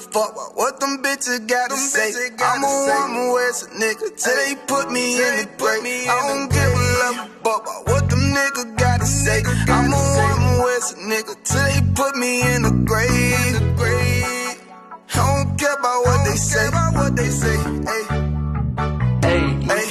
fuck about what them bitches gotta say. I'm a West nigga till they put me in the grave. I don't give a love fuck about what them niggas gotta say. I'm a West nigga till they put me in the grave. I don't care about what they say. Hey.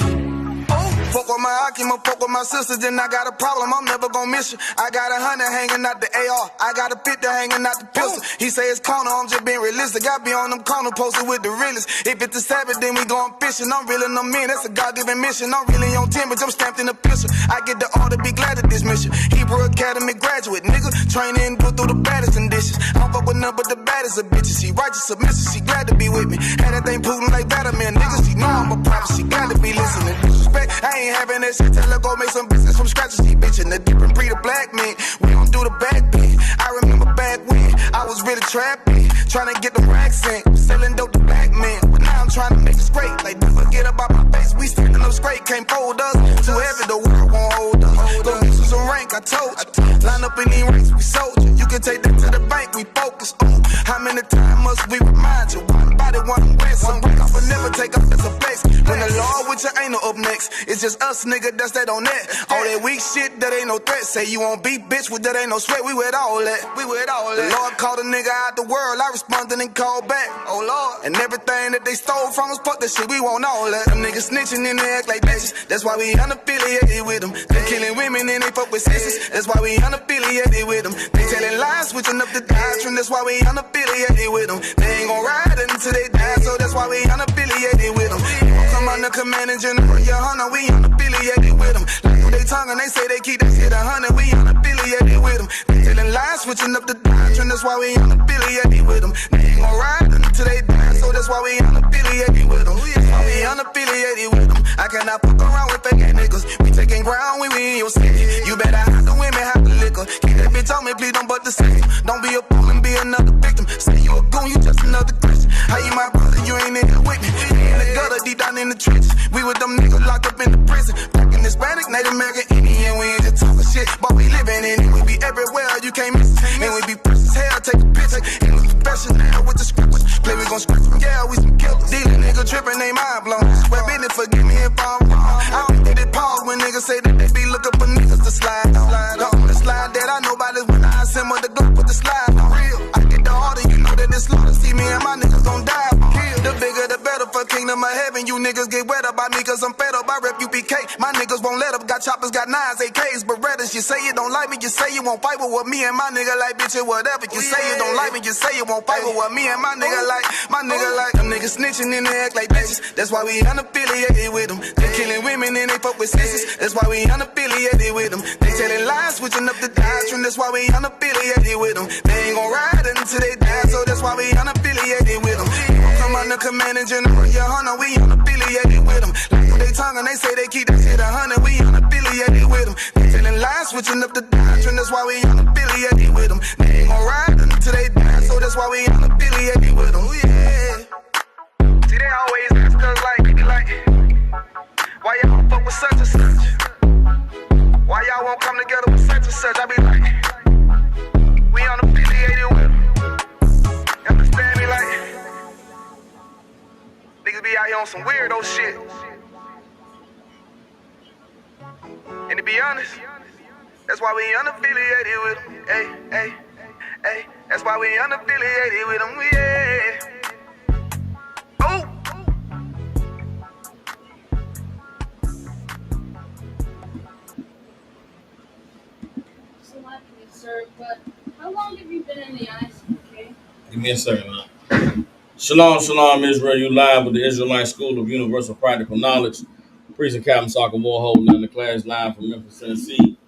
Fuck with my Akima, fuck with my sisters, then I got a problem, I'm never gon' miss you. I got 100 hanging out the AR, I got a 50 hanging out the pistol. He say it's corner, I'm just being realistic. I be on them corner posted with the realest. If it's the Sabbath, then we going fishing. I'm reeling them in, that's a God-given mission. I'm really on 10, but I'm stamped in the pistol. I get the order, be glad to dismiss you. Hebrew Academy graduate, nigga. Training, go through the baddest conditions. I don't fuck with none but the baddest of bitches. She righteous, submissive, she glad to be with me. Had that thing Putin like Batman, niggas. She know I'm a prophet, she glad to be listening. Disrespect, I ain't having that shit. Tell her go make some business from scratch. She bitchin' a different breed of black men. We don't do the back bend. I remember back when I was really trapping, trying to get the racks in, selling dope to black men. But now I'm trying to make it straight. Like don't forget about my face. We standing up straight, can't fold us. Too heavy, the world won't hold us. Go get you some rank, I told you. Line up in these ranks, we soldier. You can take that to the bank, we focus on. How many times must we remind you? One body, one way, some break off and never take off as a flex. When the law with you ain't no up next. It's just us, nigga, that's that on that. All that weak shit, that ain't no threat. Say you won't beat, bitch, with that ain't no sweat. We with all that. The Lord called a nigga out the world. I responded and called back. Oh Lord. And everything that they stole from us, fuck that shit, we want all that. Them niggas snitching and they act like bitches. That's why we unaffiliated with them. They killing women and they fuck with sisters. That's why we unaffiliated with them. They telling lies, switching up the doctrine. That's why we unaffiliated with them. They ain't gon' ride until they die, so that's why we unaffiliated with them. Come on the command and general, your hunter, we unaffiliated with them. Like they tongue and they say they keep that shit 100, we unaffiliated with them. They telling lies, switching up the doctrine, that's why we unaffiliated with them. They ain't gon' ride until they die, so that's why we unaffiliated with them. That's why we unaffiliated with them. I cannot fuck around with fake niggas. We taking ground when we in your city. You better hide the women, hide the liquor. Keep that bitch on me, please don't butt the system. Don't be a fool and be another victim. Say you a goon, you just another Christian. How you my brother, you ain't in here with me. We in the gutter, deep down in the trenches. We with them niggas locked up in the prison. Fucking Hispanic, Native American, Indian. We ain't just talking shit, but we living in it. We be everywhere, you can't miss it. And we be precious hell, take a picture. And we professional with the scripts. Play, we gon' scratch from, yeah, we some killers. Dealing nigga tripping, they mind blown. Swear business, forgive me if I'm wrong. I don't get it pause when niggas say that they be looking for niggas to slide on. The only slide that I know about is when I assemble the Glock with the slide on. Real, I get the order, you know that it's slaughter. See me and my niggas gon' die. The bigger the better for kingdom of heaven. You niggas get wet about me cause I'm fed up. I rep UPK. My niggas won't let up. Got choppers, got nines, AKs, Berettas. You say you don't like me, you say you won't fight with what me and my nigga like, bitch, or whatever. You say you don't like me, you say you won't fight with what me and my nigga like. My nigga like them niggas snitching and they act like bitches. That's why we unaffiliated with them. They killing women and they fuck with sisters. That's why we unaffiliated with them. They telling lies, switching up the doctrine. That's why we unaffiliated with them. They ain't gon' ride until they die, so that's why we unaffiliated with them. Come on the command and general, your hunter, we unaffiliated with them. Like they tongue and they say they keep that shit 100, we unaffiliated with them. They telling lies, switching up the doctrine, that's why we unaffiliated with them. They ain't gon' ride until they die, so that's why we unaffiliated with them. Yeah. See, they always ask us like, why y'all don't fuck with such and such? Why y'all won't come together with such and such? I be like, we unaffiliated with them. You understand me? Like, niggas be out here on some weirdo shit. And to be honest, that's why we unaffiliated with them. Hey. That's why we unaffiliated with them. Yeah. Oh. So happy to serve, but how long have you been in the ICK? Give me a second, man. Shalom, Israel. You live with the Israelite School of Universal Practical Knowledge. Priest and Captain Soccer War holding down the class live from Memphis, Tennessee.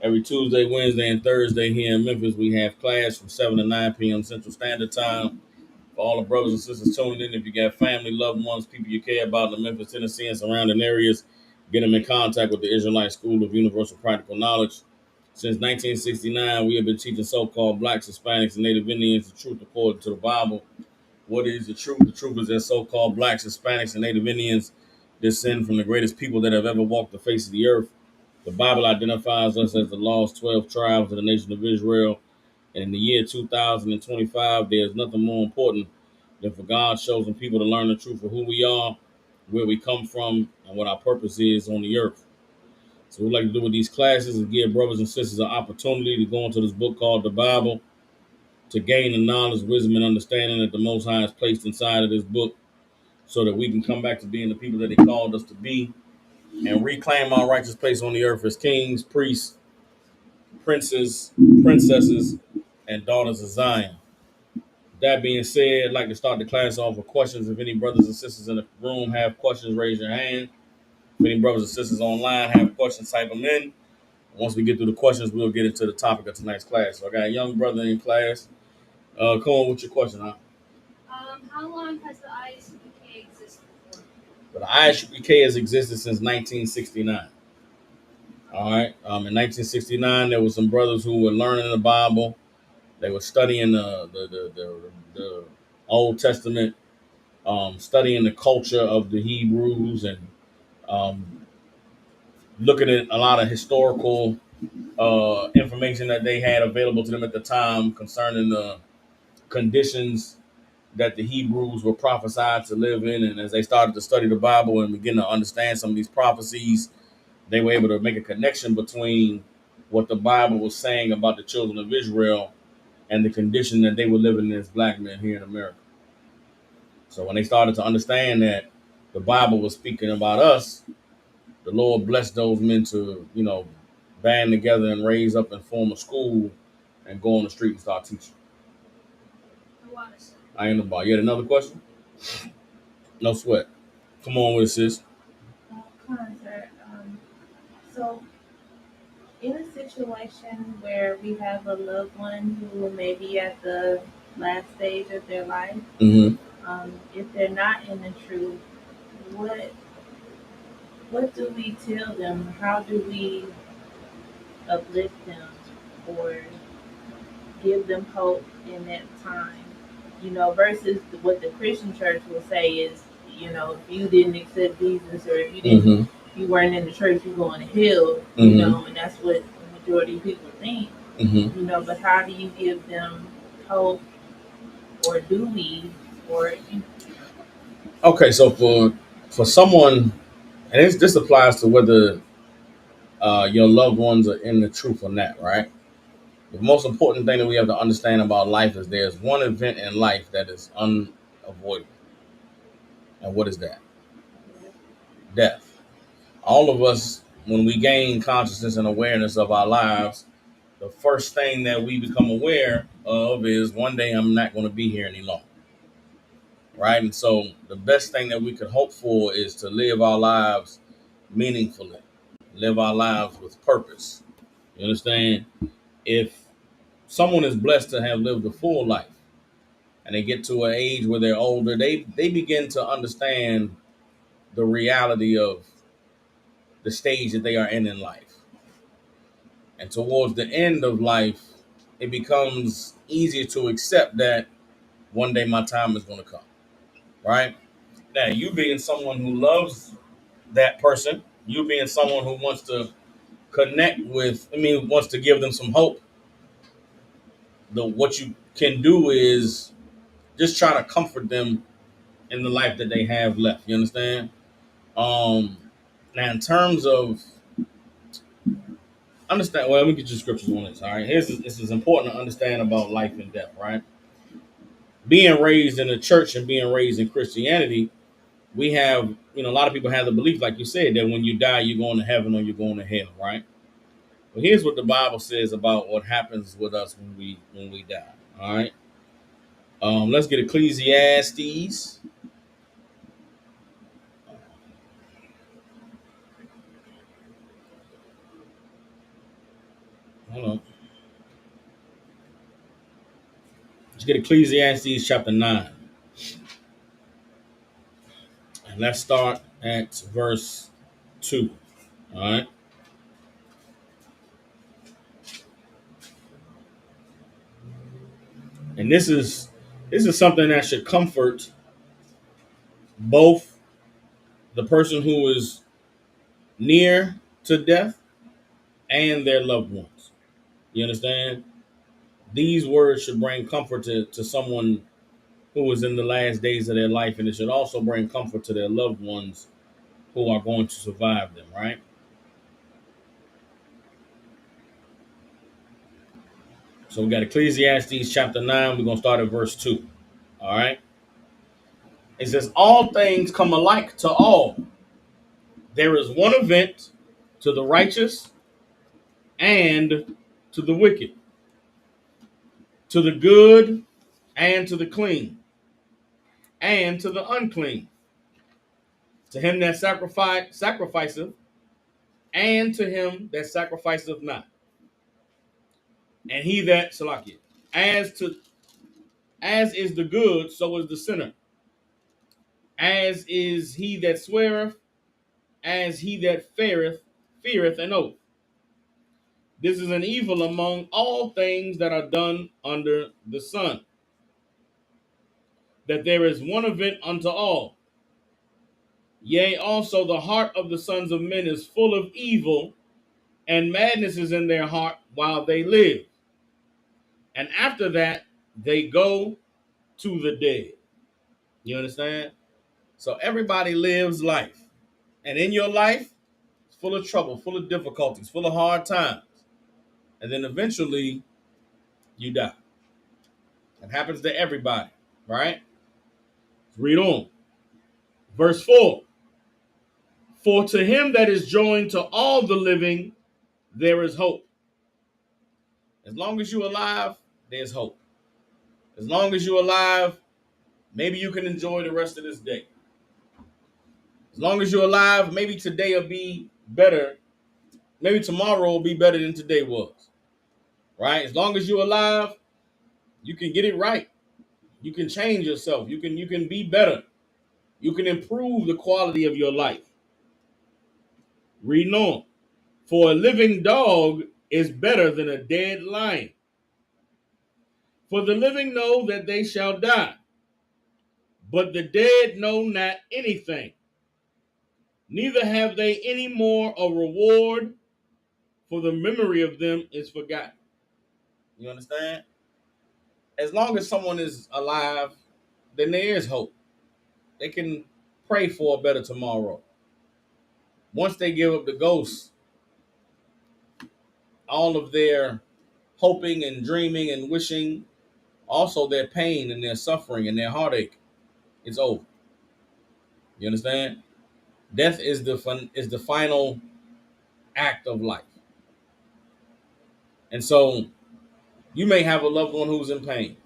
Every Tuesday, Wednesday, and Thursday here in Memphis, we have class from 7 to 9 p.m. Central Standard Time. For all the brothers and sisters tuning in, if you got family, loved ones, people you care about in the Memphis, Tennessee, and surrounding areas, get them in contact with the Israelite School of Universal Practical Knowledge. Since 1969, we have been teaching so-called blacks, Hispanics, and Native Indians the truth according to the Bible. What is the truth? The truth is that so-called blacks, Hispanics, and Native Indians descend from the greatest people that have ever walked the face of the earth. The Bible identifies us as the lost 12 tribes of the nation of Israel. And in the year 2025, there's nothing more important Then for God's chosen people to learn the truth of who we are, where we come from, and what our purpose is on the earth. So what we like to do with these classes is give brothers and sisters an opportunity to go into this book called the Bible, to gain the knowledge, wisdom, and understanding that the Most High has placed inside of this book, so that we can come back to being the people that He called us to be, and reclaim our righteous place on the earth as kings, priests, princes, princesses, and daughters of Zion. That being said, I'd like to start the class off with questions. If any brothers and sisters in the room have questions, raise your hand. If any brothers and sisters online have questions, type them in. Once we get through the questions, we'll get into the topic of tonight's class. So I got a young brother in class. Come on with your question, huh? How long has the ISUPK existed for? But the ISUPK has existed since 1969. All right. In 1969, there were some brothers who were learning the Bible. They were studying the Old Testament, studying the culture of the Hebrews, and um, looking at a lot of historical information that they had available to them at the time concerning the conditions that the Hebrews were prophesied to live in. And as they started to study the Bible and begin to understand some of these prophecies, they were able to make a connection between what the Bible was saying about the children of Israel and the condition that they were living in as black men here in America. So when they started to understand that the Bible was speaking about us, the Lord blessed those men to, band together and raise up and form a school and go on the street and start teaching. I ain't about. You had another question? No sweat. Come on with it, sis. Come on, sir. So, in a situation where we have a loved one who may be at the last stage of their life, Mm-hmm. If they're not in the truth, what do we tell them? How do we uplift them or give them hope in that time? Versus what the Christian church will say is, if you didn't accept Jesus or if you didn't, Mm-hmm. you weren't in the church, you're going to hell. Mm-hmm. And that's what the majority of people think. Mm-hmm. But how do you give them hope, or do we, or Okay, so for someone, and this applies to whether your loved ones are in the truth or not, right? The most important thing that we have to understand about life is there's one event in life that is unavoidable. And what is that? Death. All of us, when we gain consciousness and awareness of our lives, the first thing that we become aware of is one day I'm not going to be here any longer. Right? And so the best thing that we could hope for is to live our lives meaningfully, live our lives with purpose. You understand? If someone is blessed to have lived a full life and they get to an age where they're older, they begin to understand the reality of the stage that they are in life. And towards the end of life, it becomes easier to accept that one day my time is going to come. Right? Now, you being someone who loves that person, you being someone who wants to connect with, wants to give them some hope, what you can do is just try to comfort them in the life that they have left. You understand? Now, in terms of understand, well, let me get your scriptures on this. All right, this is important to understand about life and death. Right? Being raised in the church and being raised in Christianity, we have, a lot of people have the belief, like you said, that when you die, you're going to heaven or you're going to hell. Right? But here's what the Bible says about what happens with us when we die. All right. Let's get Ecclesiastes. Hold on. Let's get Ecclesiastes chapter 9. And let's start at verse 2. All right. And this is something that should comfort both the person who is near to death and their loved ones. You understand? These words should bring comfort to someone who is in the last days of their life, and it should also bring comfort to their loved ones who are going to survive them, right? So we got Ecclesiastes chapter 9. We're going to start at verse 2. All right. It says, all things come alike to all. There is one event to the righteous and to the wicked, to the good and to the clean, and to the unclean, to him that sacrificeth, and to him that sacrificeth not. And he that, Salakia, as is the good, so is the sinner. As is he that sweareth, as he that feareth an oath. This is an evil among all things that are done under the sun, that there is one event unto all. Yea, also the heart of the sons of men is full of evil, and madness is in their heart while they live. And after that, they go to the dead. You understand? So everybody lives life. And in your life, it's full of trouble, full of difficulties, full of hard times. And then eventually, you die. It happens to everybody, right? Let's read on. Verse 4. For to him that is joined to all the living, there is hope. As long as you're alive, there's hope. As long as you're alive, maybe you can enjoy the rest of this day. As long as you're alive, maybe today will be better. Maybe tomorrow will be better than today was. Right? As long as you're alive, you can get it right. You can change yourself. You can be better. You can improve the quality of your life. Reading on. For a living dog is better than a dead lion. For the living know that they shall die, but the dead know not anything. Neither have they any more a reward, for the memory of them is forgotten. You understand? As long as someone is alive, then there is hope. They can pray for a better tomorrow. Once they give up the ghost, all of their hoping and dreaming and wishing, also their pain and their suffering and their heartache, it's over. You understand? Death is the final act of life. And so you may have a loved one who's in pain.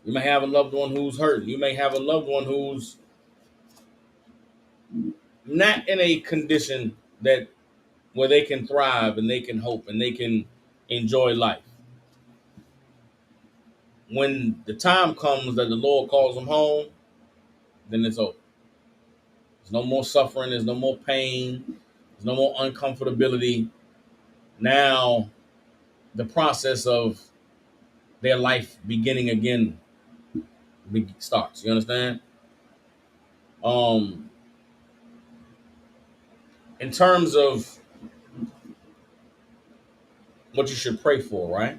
You may have a loved one who's hurting. You may have a loved one who's not in a condition that where they can thrive and they can hope and they can enjoy life. When the time comes that the Lord calls them home, then it's over. There's no more suffering. There's no more pain. There's no more uncomfortability. Now, the process of their life beginning again starts. You understand? In terms of what you should pray for, right?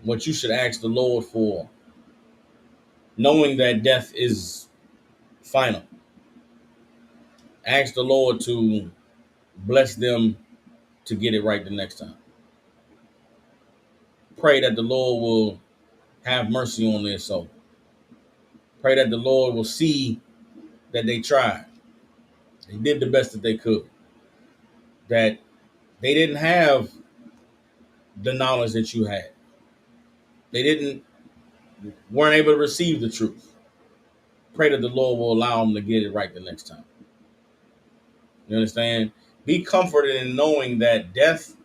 What you should ask the Lord for, knowing that death is final. Ask the Lord to bless them to get it right the next time. Pray that the Lord will have mercy on their soul. Pray that the Lord will see that they tried. They did the best that they could. That they didn't have the knowledge that you had. They weren't able to receive the truth. Pray that the Lord will allow them to get it right the next time. You understand? Be comforted in knowing that death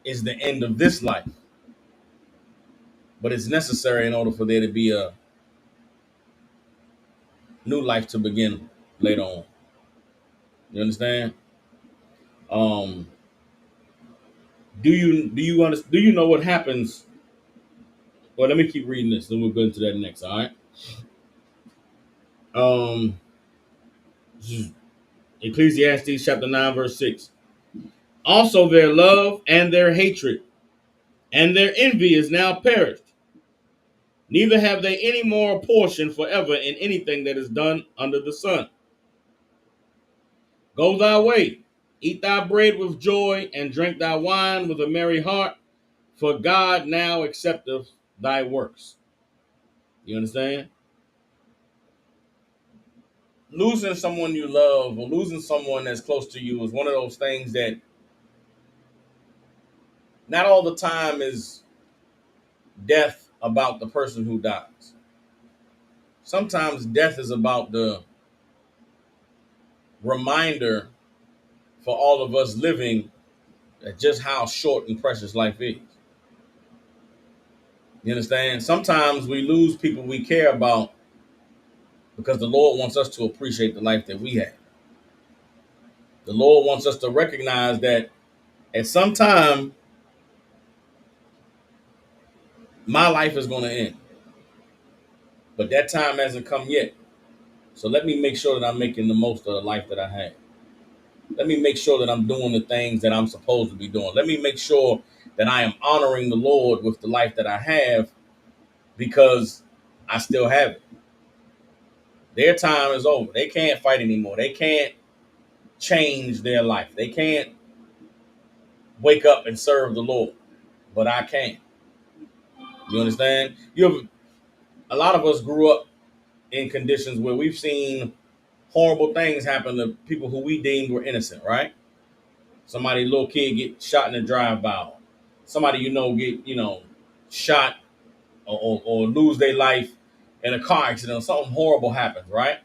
is the end of this life. But it's necessary in order for there to be a new life to begin later on. You understand? Do you know what happens? Well, let me keep reading this, then we'll go into that next. All right. Ecclesiastes chapter 9, verse 6. Also their love and their hatred and their envy is now perished. neither have they any more portion forever in anything that is done under the sun. Go thy way, eat thy bread with joy, and drink thy wine with a merry heart, for God now accepteth thy works. You understand? Losing someone you love or losing someone that's close to you is one of those things that not all the time is death about the person who dies. Sometimes death is about the reminder for all of us living at just how short and precious life is. You understand? Sometimes we lose people we care about because the Lord wants us to appreciate the life that we have. The Lord wants us to recognize that at some time, my life is going to end, but that time hasn't come yet. So let me make sure that I'm making the most of the life that I have. Let me make sure that I'm doing the things that I'm supposed to be doing. Let me make sure that I am honoring the Lord with the life that I have because I still have it. Their time is over. They can't fight anymore. They can't change their life. They can't wake up and serve the Lord, but I can. You understand? You have a lot of us grew up in conditions where we've seen horrible things happen to people who we deemed were innocent, right? Somebody, little kid, get shot in a drive-by. Somebody get shot or lose their life in a car accident. Something horrible happens, right?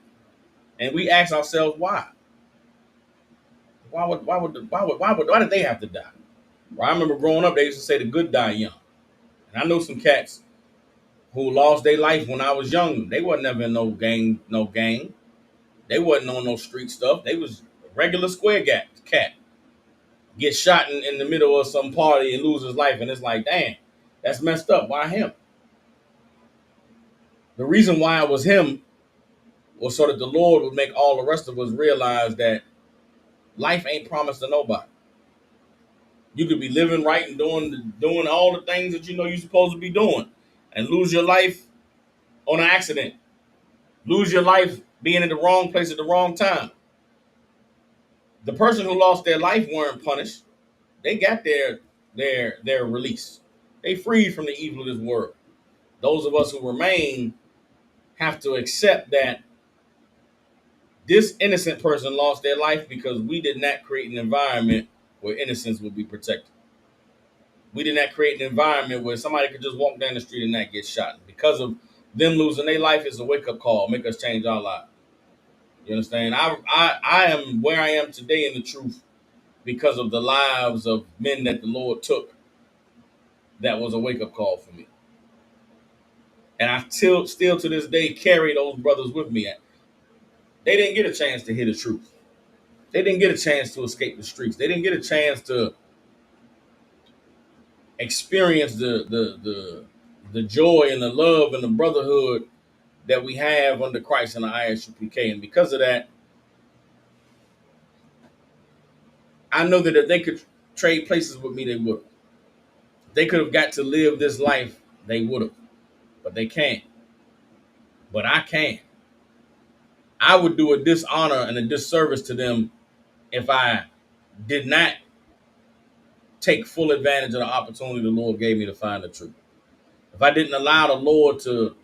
And we ask ourselves why. Why did they have to die? Well, I remember growing up, they used to say the good die young. And I know some cats who lost their life when I was young. They wasn't never in no gang. They wasn't on no street stuff. They was a regular square cat. Get shot in the middle of some party and lose his life. And it's like, damn, that's messed up. Why him? The reason why it was him was so that the Lord would make all the rest of us realize that life ain't promised to nobody. You could be living right and doing all the things that you know you're supposed to be doing and lose your life on an accident. Lose your life being in the wrong place at the wrong time. The person who lost their life weren't punished. They got their release. They freed from the evil of this world. Those of us who remain have to accept that this innocent person lost their life because we did not create an environment where innocence would be protected. We did not create an environment where somebody could just walk down the street and not get shot. Because of them losing their life is a wake-up call, make us change our lives. You understand? I am where I am today in the truth because of the lives of men that the Lord took. That was a wake-up call for me. And I still to this day carry those brothers with me. They didn't get a chance to hear the truth. They didn't get a chance to escape the streets. They didn't get a chance to experience the joy and the love and the brotherhood that we have under Christ and the ISUPK. And because of that, I know that if they could trade places with me, they would. If they could have got to live this life, they would have. But they can't. But I can. I would do a dishonor and a disservice to them if I did not take full advantage of the opportunity the Lord gave me to find the truth. If I didn't allow the Lord to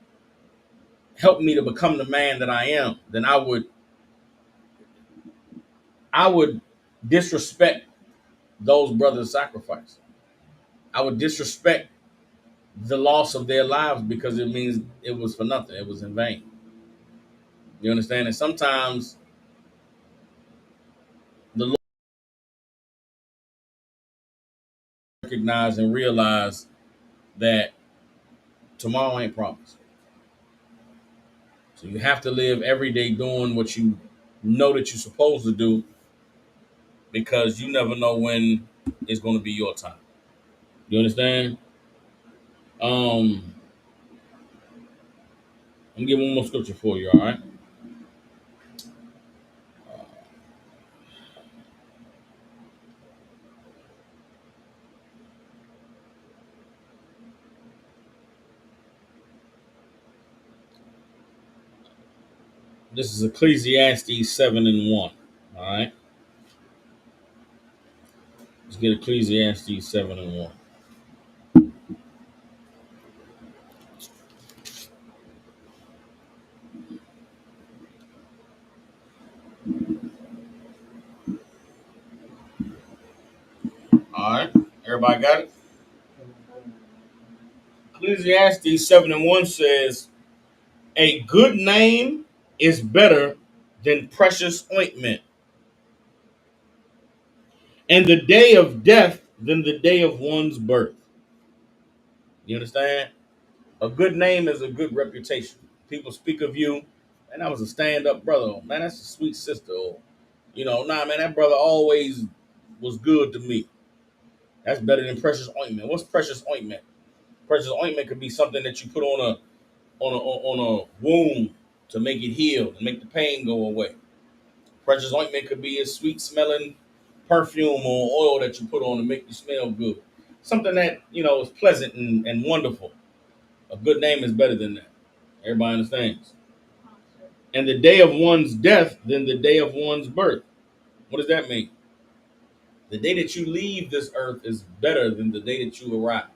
help me to become the man that I am, then I would disrespect those brothers' sacrifice. I would disrespect the loss of their lives because it means it was for nothing. It was in vain. You understand? And sometimes the Lord recognize and realize that tomorrow ain't promised. So you have to live every day doing what you know that you're supposed to do because you never know when it's going to be your time. You understand? I'm giving one more scripture for you, all right? This is Ecclesiastes 7 and 1. All right. Let's get Ecclesiastes 7 and 1. All right. Everybody got it? Ecclesiastes 7 and 1 says, a good name is better than precious ointment, and the day of death than the day of one's birth. You understand? A good name is a good reputation. People speak of you, and that was a stand-up brother. Oh, man, that's a sweet sister. Or, nah, man, that brother always was good to me. That's better than precious ointment. What's precious ointment? Precious ointment could be something that you put on a wound to make it heal and make the pain go away. Precious ointment could be a sweet smelling perfume or oil that you put on to make you smell good. Something that is pleasant and wonderful. A good name is better than that. Everybody understands. And the day of one's death than the day of one's birth. What does that mean? The day that you leave this earth is better than the day that you arrive.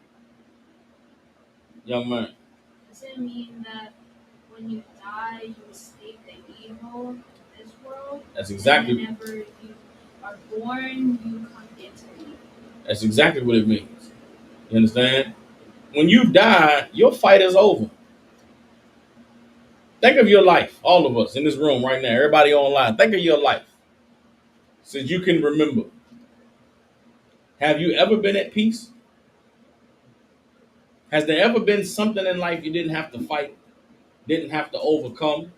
Young man. Does it mean that when you die, you escape the evil of this world? That's exactly. And whenever you are born, you come into evil. That's exactly what it means. You understand? When you die, your fight is over. Think of your life, all of us in this room right now, everybody online. Think of your life since you can remember. Have you ever been at peace? Has there ever been something in life you didn't have to fight, didn't have to overcome?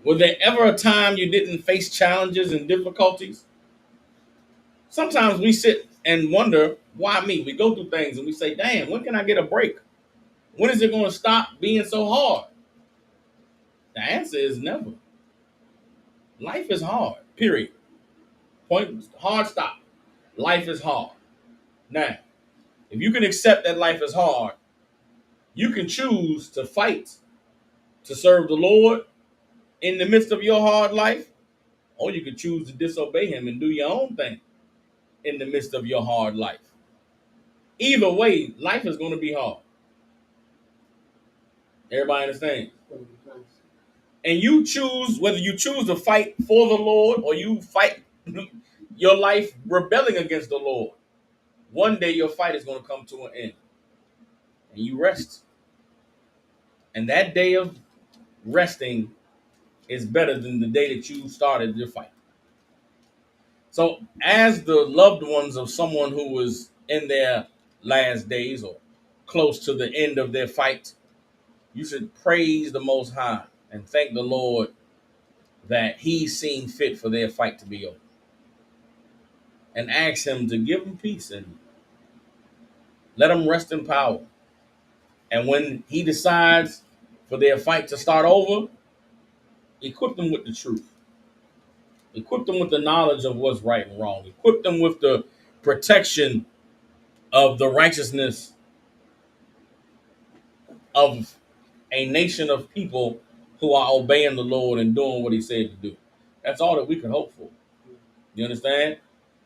Was there ever a time you didn't face challenges and difficulties? Sometimes we sit and wonder, why me? We go through things and we say, damn, when can I get a break? When is it going to stop being so hard? The answer is never. Life is hard, period. Point, hard stop. Life is hard. Now, if you can accept that life is hard, you can choose to fight to serve the Lord in the midst of your hard life, or you can choose to disobey him and do your own thing in the midst of your hard life. Either way, life is going to be hard. Everybody understand? And you choose whether you choose to fight for the Lord or you fight your life rebelling against the Lord. One day your fight is going to come to an end. And you rest. And that day of resting is better than the day that you started your fight. So as the loved ones of someone who was in their last days or close to the end of their fight, you should praise the Most High and thank the Lord that he's seen fit for their fight to be over. And ask him to give them peace and let them rest in power. And when he decides for their fight to start over, equip them with the truth. Equip them with the knowledge of what's right and wrong. Equip them with the protection of the righteousness of a nation of people who are obeying the Lord and doing what he said to do. That's all that we can hope for. You understand?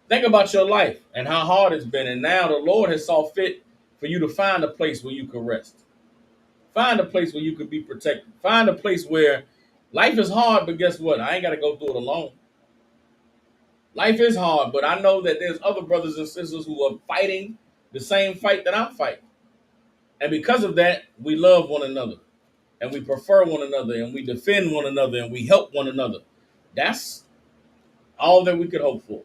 Think about your life and how hard it's been. And now the Lord has saw fit for you to find a place where you can rest. Find a place where you could be protected. Find a place where life is hard, but guess what? I ain't got to go through it alone. Life is hard, but I know that there's other brothers and sisters who are fighting the same fight that I'm fighting. And because of that, we love one another. And we prefer one another. And we defend one another. And we help one another. That's all that we could hope for.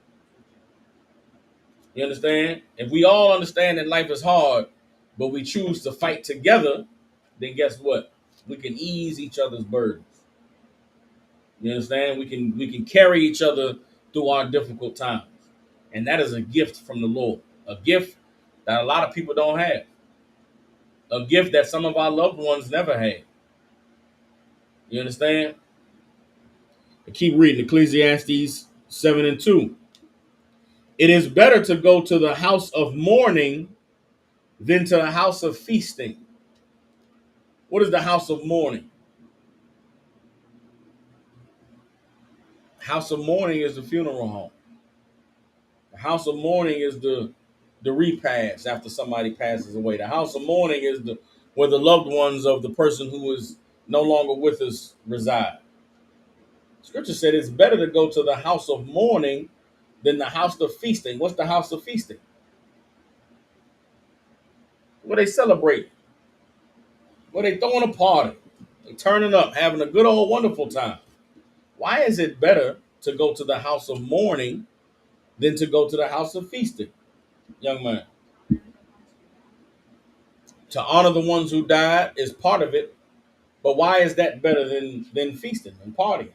You understand? If we all understand that life is hard, but we choose to fight together, then guess what? We can ease each other's burdens. You understand? We can carry each other through our difficult times. And that is a gift from the Lord. A gift that a lot of people don't have. A gift that some of our loved ones never had. You understand? I keep reading Ecclesiastes 7 and 2. It is better to go to the house of mourning than to the house of feasting. What is the house of mourning? House of mourning is the funeral home. The house of mourning is the repast after somebody passes away. The house of mourning is the where the loved ones of the person who is no longer with us reside. Scripture said it's better to go to the house of mourning than the house of feasting. What's the house of feasting? Where they celebrate, where they throwing a party, they turning up, having a good old wonderful time. Why is it better to go to the house of mourning than to go to the house of feasting, young man? To honor the ones who died is part of it, but why is that better than feasting and partying?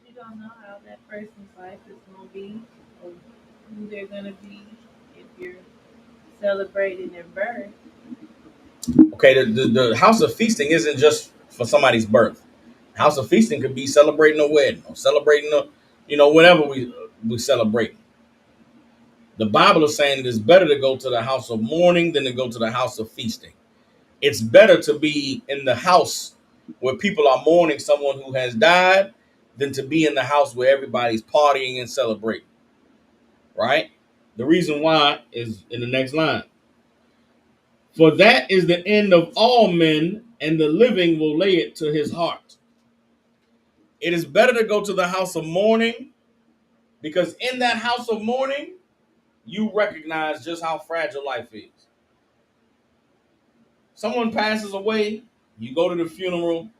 You don't know how that person's life is going to be or who they're going to be if you're celebrating their birth. Okay, the house of feasting isn't just for somebody's birth. House of feasting could be celebrating a wedding or celebrating a, whatever we celebrate. The Bible is saying it is better to go to the house of mourning than to go to the house of feasting. It's better to be in the house where people are mourning someone who has died than to be in the house where everybody's partying and celebrating. Right? The reason why is in the next line. For that is the end of all men, and the living will lay it to his heart. It is better to go to the house of mourning because in that house of mourning, you recognize just how fragile life is. Someone passes away, you go to the funeral,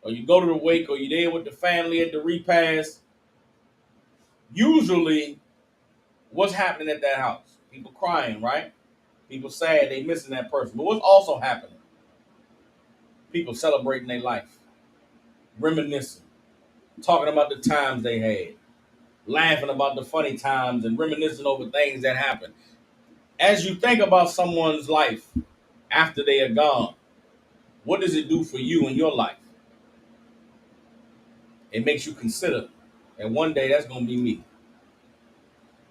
or you go to the wake, or you're there with the family at the repast. Usually, what's happening at that house? People crying, right? People sad they missing that person. But what's also happening? People celebrating their life, reminiscing, talking about the times they had, laughing about the funny times and reminiscing over things that happened. As you think about someone's life after they are gone, what does it do for you in your life? It makes you consider that one day that's going to be me.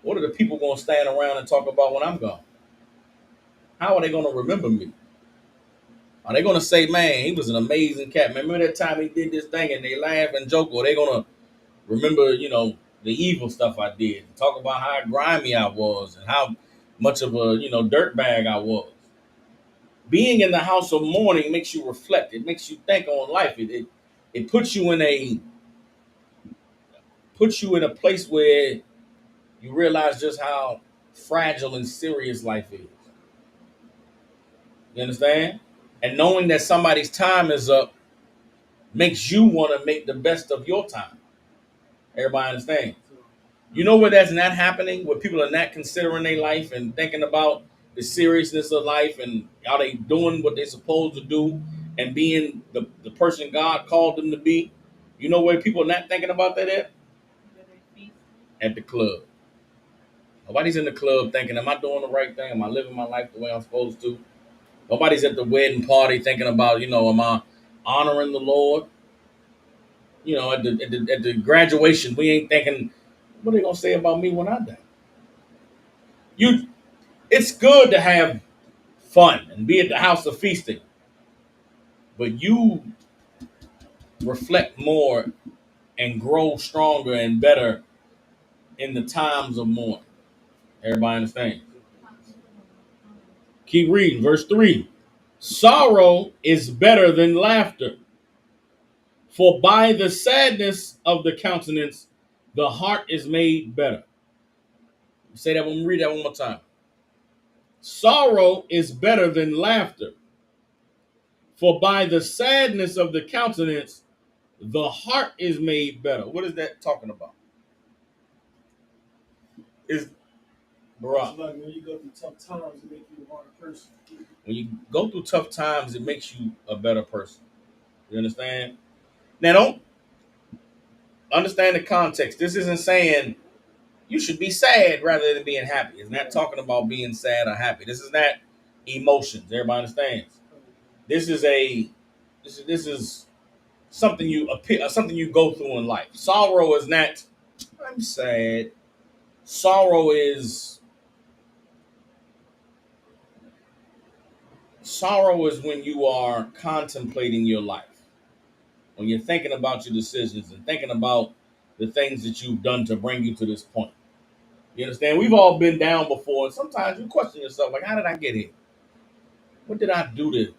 What are the people going to stand around and talk about when I'm gone? How are they going to remember me? Are they going to say, man, he was an amazing cat? Remember that time he did this thing and they laugh and joke? Or are they going to remember, the evil stuff I did? Talk about how grimy I was and how much of a, dirtbag I was. Being in the house of mourning makes you reflect. It makes you think on life. It puts you in a place where you realize just how fragile and serious life is. You understand? And knowing that somebody's time is up makes you want to make the best of your time. Everybody understand? You know where that's not happening? Where people are not considering their life and thinking about the seriousness of life and are they doing what they're supposed to do and being the person God called them to be? You know where people are not thinking about that at? At the club. Nobody's in the club thinking, am I doing the right thing? Am I living my life the way I'm supposed to? Nobody's at the wedding party thinking about, am I honoring the Lord? At the graduation, we ain't thinking, what are they gonna say about me when I die? It's good to have fun and be at the house of feasting, but you reflect more and grow stronger and better in the times of mourning. Everybody understand? Keep reading, verse 3. Sorrow is better than laughter, for by the sadness of the countenance, the heart is made better. Say that when we read that one more time. Sorrow is better than laughter, for by the sadness of the countenance, the heart is made better. What is that talking about? Is Like when you go through tough times, it makes you a harder person. When you go through tough times, it makes you a better person. You understand? Now, don't understand the context. This isn't saying you should be sad rather than being happy. It's not talking about being sad or happy. This is not emotions. Everybody understands. This is something you go through in life. Sorrow is not I'm sad. Sorrow is when you are contemplating your life. When you're thinking about your decisions and thinking about the things that you've done to bring you to this point. You understand? We've all been down before, and sometimes you question yourself, like, how did I get here? What did I do to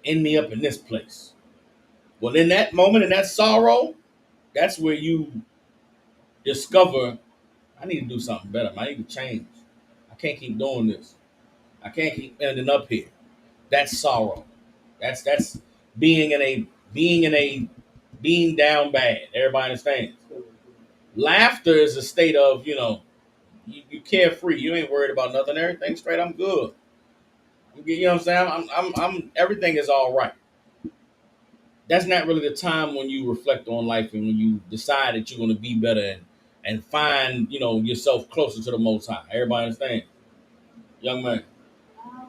end me up in this place? Well, in that moment, in that sorrow, that's where you discover, I need to do something better. I need to change. I can't keep doing this. I can't keep ending up here. That's sorrow. That's being down bad. Everybody understands. Laughter is a state of, you carefree. You ain't worried about nothing. Everything's straight. I'm good. You know what I'm saying? I'm everything is all right. That's not really the time when you reflect on life and when you decide that you're going to be better and find, yourself closer to the Most High. Everybody understand? Young man.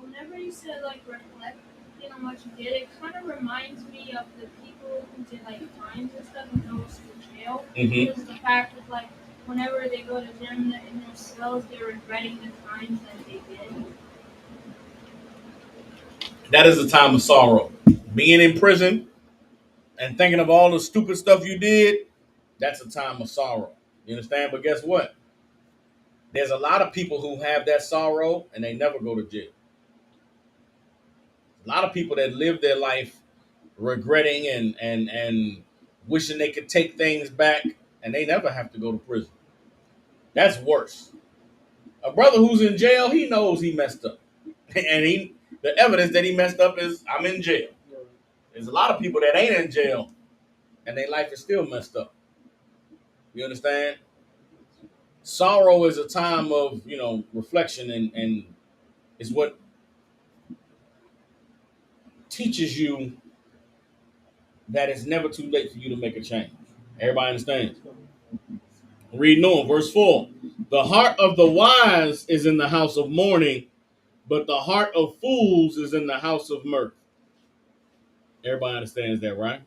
Whenever you said like reflecting on what you did, it kind of reminds me of the people who did like crimes and stuff and goes to jail. Mm-hmm. Because the fact that like whenever they go to jail in their cells, they're regretting the crimes that they did. That is a time of sorrow. Being in prison and thinking of all the stupid stuff you did, that's a time of sorrow. You understand? But guess what? There's a lot of people who have that sorrow and they never go to jail. A lot of people that live their life regretting and wishing they could take things back and they never have to go to prison. That's worse. A brother who's in jail, he knows he messed up. And the evidence that he messed up is, I'm in jail. There's a lot of people that ain't in jail and their life is still messed up. You understand? Sorrow is a time of, reflection and is what teaches you that it's never too late for you to make a change. Everybody understands? Reading on, verse 4. The heart of the wise is in the house of mourning, but the heart of fools is in the house of mirth. Everybody understands that, right?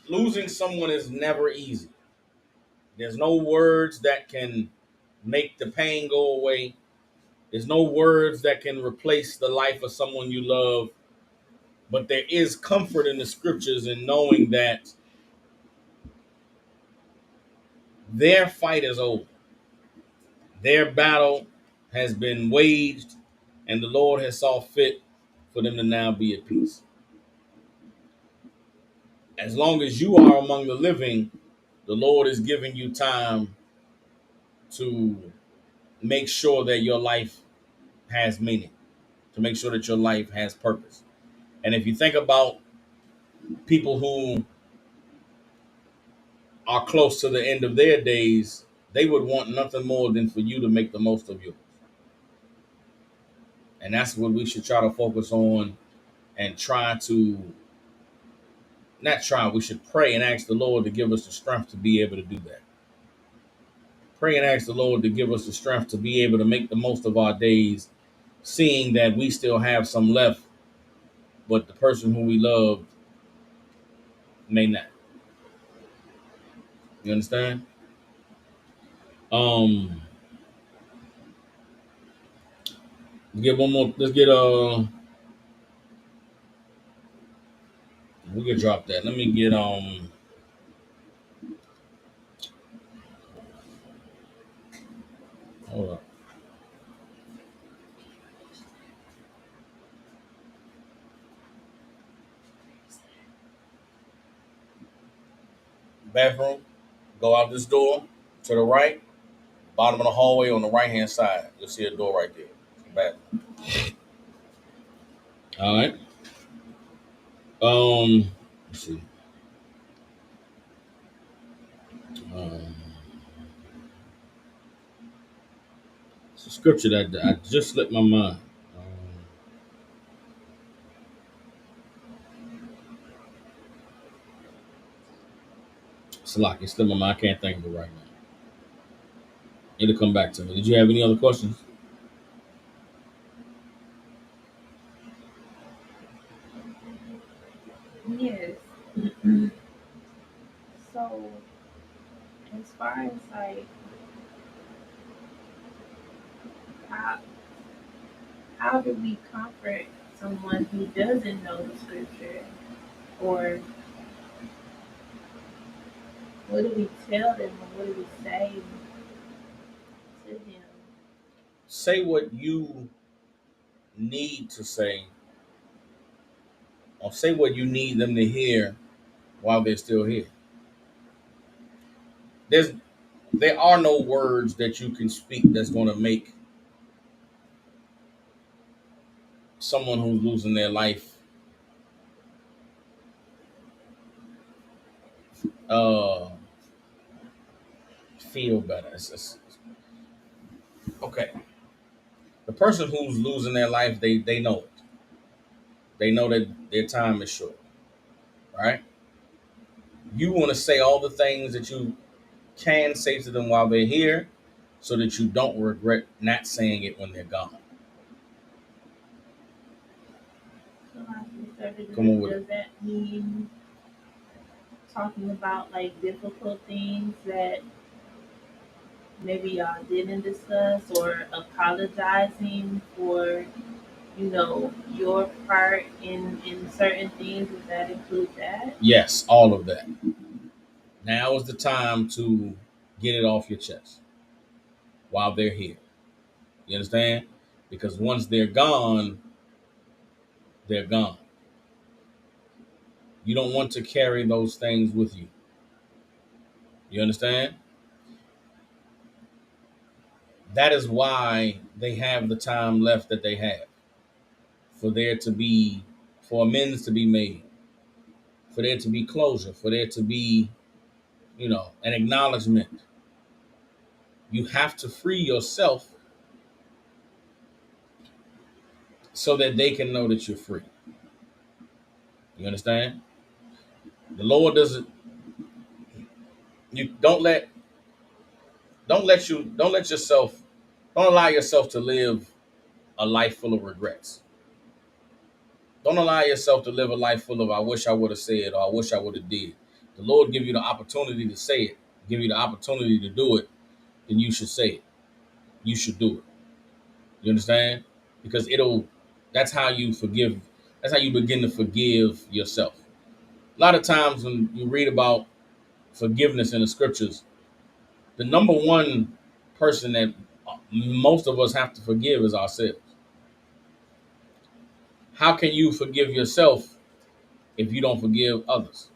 Losing someone is never easy. There's no words that can make the pain go away. There's no words that can replace the life of someone you love. But there is comfort in the scriptures in knowing that their fight is over. Their battle has been waged, and the Lord has saw fit for them to now be at peace. As long as you are among the living, the Lord is giving you time to make sure that your life has meaning, to make sure that your life has purpose. And if you think about people who are close to the end of their days, they would want nothing more than for you to make the most of yours. And that's what we should try to focus on and we should pray and ask the Lord to give us the strength to be able to do that. Pray and ask the Lord to give us the strength to be able to make the most of our days, seeing that we still have some left, but the person who we love may not. You understand? Get one more. Let's get we can drop that. Let me get hold up. Bathroom. Go out this door to the right, bottom of the hallway on the right hand side. You'll see a door right there. Bathroom. All right. Let's see. It's a scripture that I just slipped my mind. It's a lot. It's slipped my mind. I can't think of it right now. It'll come back to me. Did you have any other questions? Yes. So, as far as like how how do we comfort someone who doesn't know the scripture, or What do we tell them, and what do we say to them? Say what you need to say, or say what you need them to hear while they're still here. There's there are no words that you can speak that's going to make someone who's losing their life uh feel better. Okay. The person who's losing their life, they know it. They know that their time is short, right? You want to say all the things that you can say to them while they're here so that you don't regret not saying it when they're gone. So like you said, Come on with does it. that mean talking about like difficult things that maybe y'all didn't discuss, or apologizing for, your part in certain things? Does that include that? Yes, all of that. Now is the time to get it off your chest while they're here. You understand? Because once they're gone, they're gone. You don't want to carry those things with you. You understand? That is why they have the time left that they have for there to be, for amends to be made, for there to be closure, for there to be, an acknowledgement. You have to free yourself so that they can know that you're free. You understand? The Lord doesn't. You don't let yourself, don't allow yourself to live a life full of regrets. Don't allow yourself to live a life full of I wish I would have said or I wish I would have did. The Lord give you the opportunity to say it, give you the opportunity to do it, then you should say it. You should do it. You understand? Because that's how you forgive, that's how you begin to forgive yourself. A lot of times when you read about forgiveness in the scriptures, the number one person that most of us have to forgive is ourselves. How can you forgive yourself if you don't forgive others?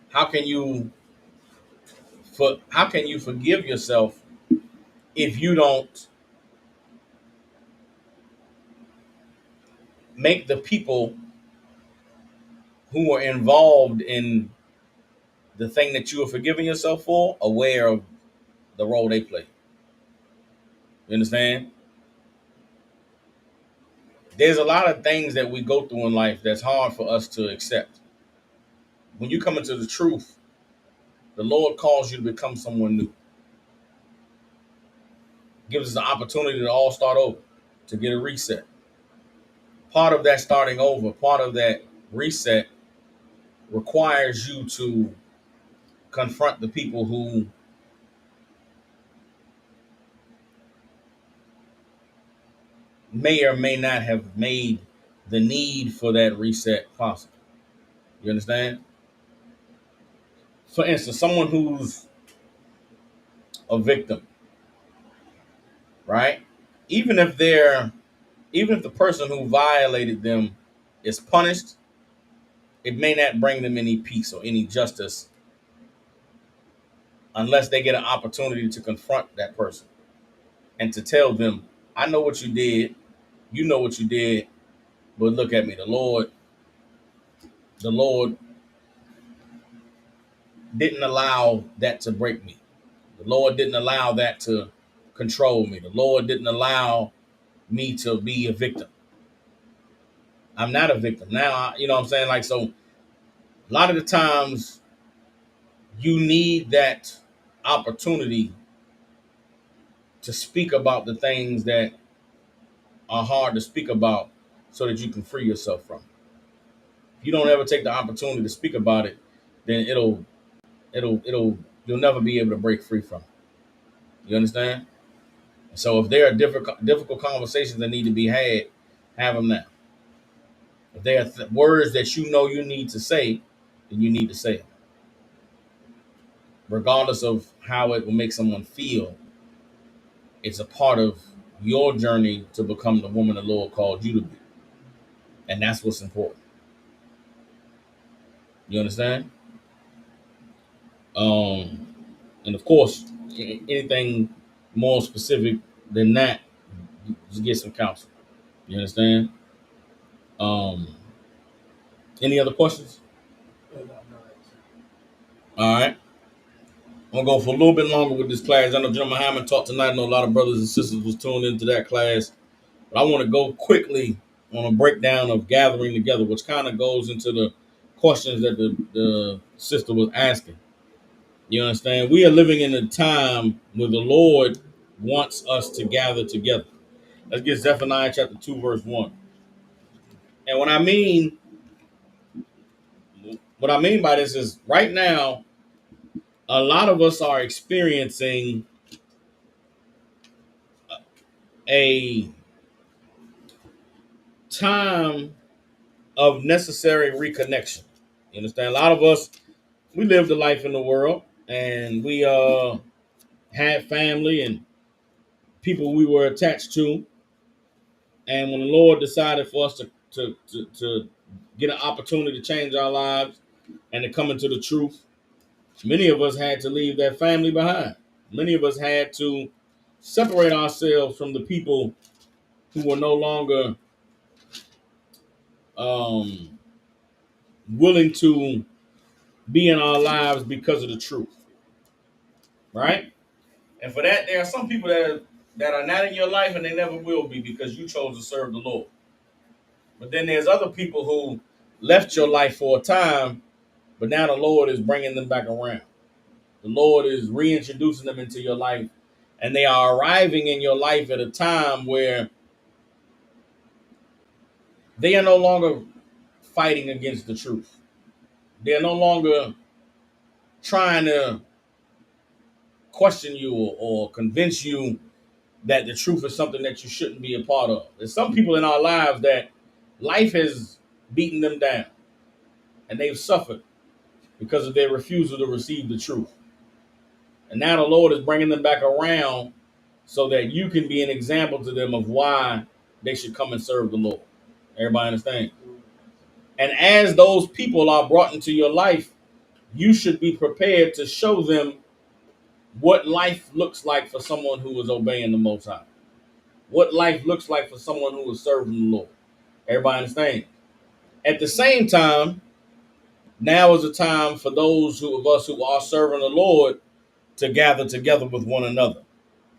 How can you how can you forgive yourself if you don't make the people who are involved in the thing that you are forgiving yourself for aware of the role they play? You understand? There's a lot of things that we go through in life that's hard for us to accept. When you come into the truth, the Lord calls you to become someone new. Gives us the opportunity to all start over, to get a reset. Part of that starting over, part of that reset requires you to confront the people who may or may not have made the need for that reset possible. You understand? For instance, someone who's a victim, right? Even if even if the person who violated them is punished, it may not bring them any peace or any justice unless they get an opportunity to confront that person and to tell them, I know what you did, you know what you did, but look at me. The Lord didn't allow that to break me. The Lord didn't allow that to control me. The Lord didn't allow me to be a victim. I'm not a victim. Now, you know what I'm saying? Like, so a lot of the times you need that opportunity to speak about the things that are hard to speak about so that you can free yourself from it. If you don't ever take the opportunity to speak about it, then you'll never be able to break free from it. You understand? So if there are difficult conversations that need to be had, have them now. If there are words that you know you need to say, then you need to say it. regardless of how it will make someone feel, it's a part of your journey to become the woman the Lord called you to be. And that's what's important. You understand? And of course, anything more specific than that, just get some counsel. You understand? Any other questions? All right. I'm gonna go for a little bit longer with this class. I know General Muhammad taught tonight. I know a lot of brothers and sisters was tuned into that class. But I want to go quickly on a breakdown of gathering together, which kind of goes into the questions that the sister was asking. You understand? We are living in a time where the Lord wants us to gather together. Let's get Zephaniah chapter 2, verse 1. And what I mean by this is right now, a lot of us are experiencing a time of necessary reconnection. You understand? A lot of us, we lived a life in the world and we had family and people we were attached to. And when the Lord decided for us to get an opportunity to change our lives and to come into the truth, many of us had to leave that family behind. Many of us had to separate ourselves from the people who were no longer willing to be in our lives because of the truth, right? And for that, there are some people that are not in your life and they never will be because you chose to serve the Lord. But then there's other people who left your life for a time, but now the Lord is bringing them back around. The Lord is reintroducing them into your life, and they are arriving in your life at a time where they are no longer fighting against the truth. They are no longer trying to question you or convince you that the truth is something that you shouldn't be a part of. There's some people in our lives that life has beaten them down and they've suffered because of their refusal to receive the truth. And now the Lord is bringing them back around so that you can be an example to them of why they should come and serve the Lord. Everybody understand? And as those people are brought into your life, you should be prepared to show them what life looks like for someone who is obeying the Most High. What life looks like for someone who is serving the Lord. Everybody understand? At the same time, now is a time for those of us who are serving the Lord to gather together with one another.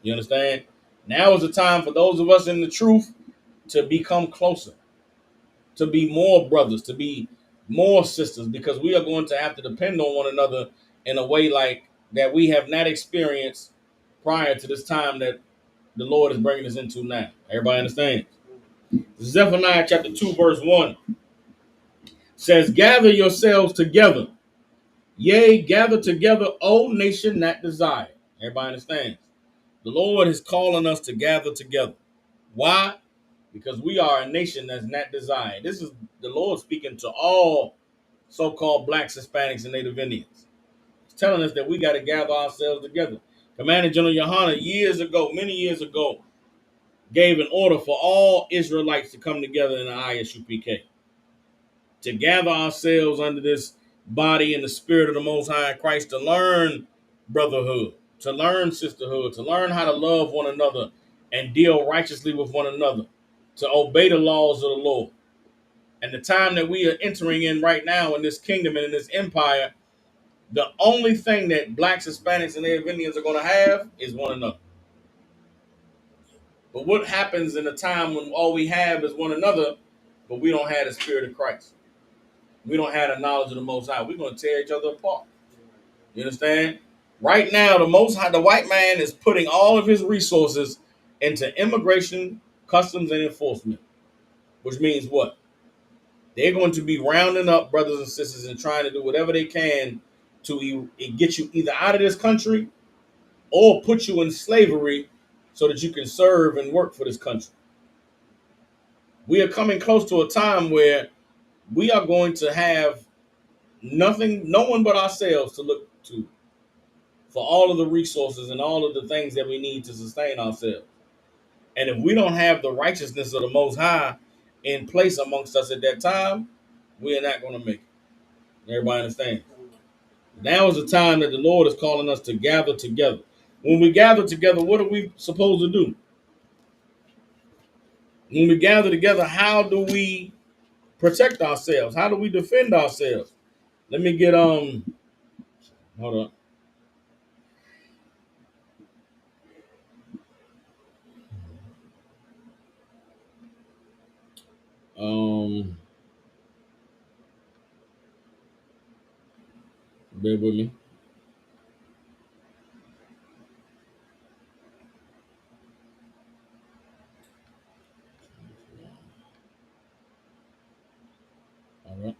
You understand? Now is a time for those of us in the truth to become closer, to be more brothers, to be more sisters, because we are going to have to depend on one another in a way like that we have not experienced prior to this time that the Lord is bringing us into now. Everybody understand? Zephaniah chapter 2, verse 1 says, gather yourselves together. Yea, gather together, O nation not desired. Everybody understands? The Lord is calling us to gather together. Why? Because we are a nation that's not desired. This is the Lord speaking to all so-called blacks, Hispanics, and Native Indians. He's telling us that we got to gather ourselves together. Commander General Yohana, many years ago, gave an order for all Israelites to come together in the ISUPK, to gather ourselves under this body and the spirit of the Most High in Christ, to learn brotherhood, to learn sisterhood, to learn how to love one another and deal righteously with one another, to obey the laws of the Lord. And the time that we are entering in right now in this kingdom and in this empire, the only thing that blacks, Hispanics, and Native Indians are going to have is one another. But what happens in a time when all we have is one another, but we don't have the spirit of Christ? We don't have the knowledge of the Most High. We're going to tear each other apart. You understand? Right now, the Most High, the white man is putting all of his resources into immigration, customs, and enforcement, which means what? They're going to be rounding up brothers and sisters and trying to do whatever they can to get you either out of this country or put you in slavery so that you can serve and work for this country. We are coming close to a time where we are going to have no one but ourselves to look to. for all of the resources and all of the things that we need to sustain ourselves. And if we don't have the righteousness of the Most High in place amongst us at that time, we are not going to make it. Everybody understand? Now is the time that the Lord is calling us to gather together. When we gather together, what are we supposed to do? When we gather together, how do we protect ourselves? How do we defend ourselves? Let me get hold on. Bear with me. All right.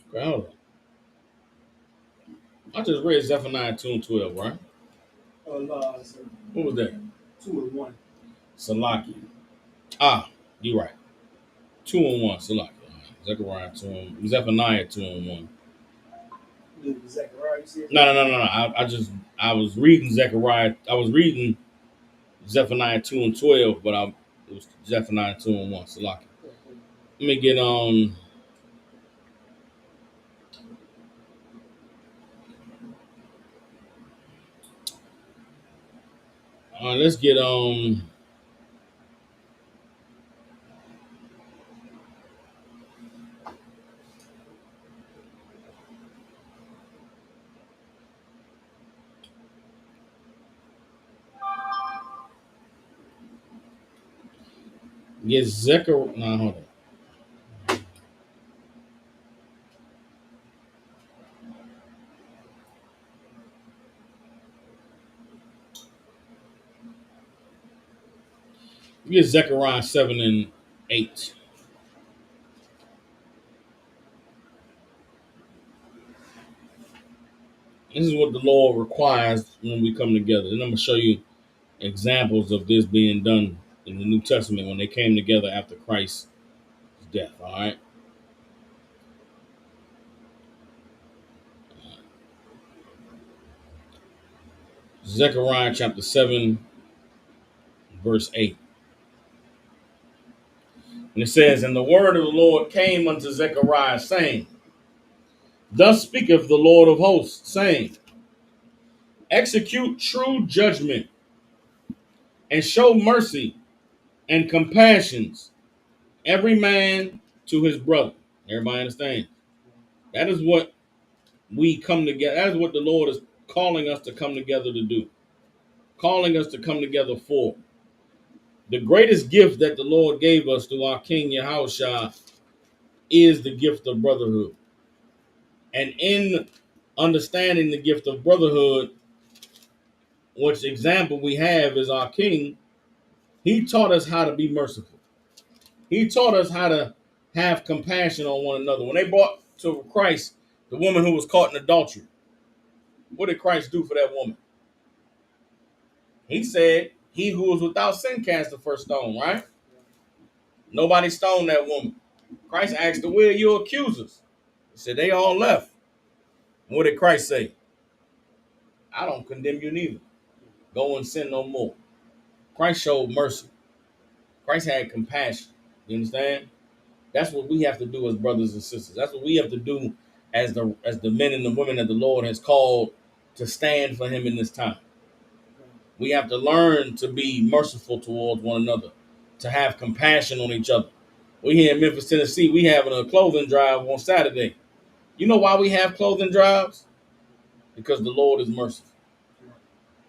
Okay, hold on. I just read Zephaniah 2 and 12, right? So What was that? 2 and 1. Salaki. Ah, you're right. 2 and 1, Salaki. Zechariah 2 and Zephaniah 2 and 1. Zechariah, you said? No. I was reading Zechariah. I was reading Zephaniah 2 and 12, but it was Zephaniah 2 and 1, Salaki. Let me get let's get Zechariah. No, hold on. Get Zechariah 7 and 8. This is what the Lord requires when we come together. And I'm going to show you examples of this being done in the New Testament when they came together after Christ's death. All right. Zechariah chapter 7, verse 8. And it says, "And the word of the Lord came unto Zechariah, saying, Thus speaketh the Lord of hosts, saying, Execute true judgment, and show mercy and compassions, every man to his brother." Everybody understand? That is what we come together. That is what the Lord is calling us to come together to do. Calling us to come together for. The greatest gift that the Lord gave us through our King Yahushua is the gift of brotherhood. And in understanding the gift of brotherhood, which example we have is our King, he taught us how to be merciful. He taught us how to have compassion on one another. When they brought to Christ the woman who was caught in adultery, what did Christ do for that woman? He said, "He who is without sin cast the first stone," right? Nobody stoned that woman. Christ asked her, "Where are your accusers?" He said, "They all left." What did Christ say? "I don't condemn you neither. Go and sin no more." Christ showed mercy. Christ had compassion. You understand? That's what we have to do as brothers and sisters. That's what we have to do as the men and the women that the Lord has called to stand for him in this time. We have to learn to be merciful towards one another, to have compassion on each other. We here in Memphis, Tennessee, we having a clothing drive on Saturday. You know why we have clothing drives? Because the Lord is merciful.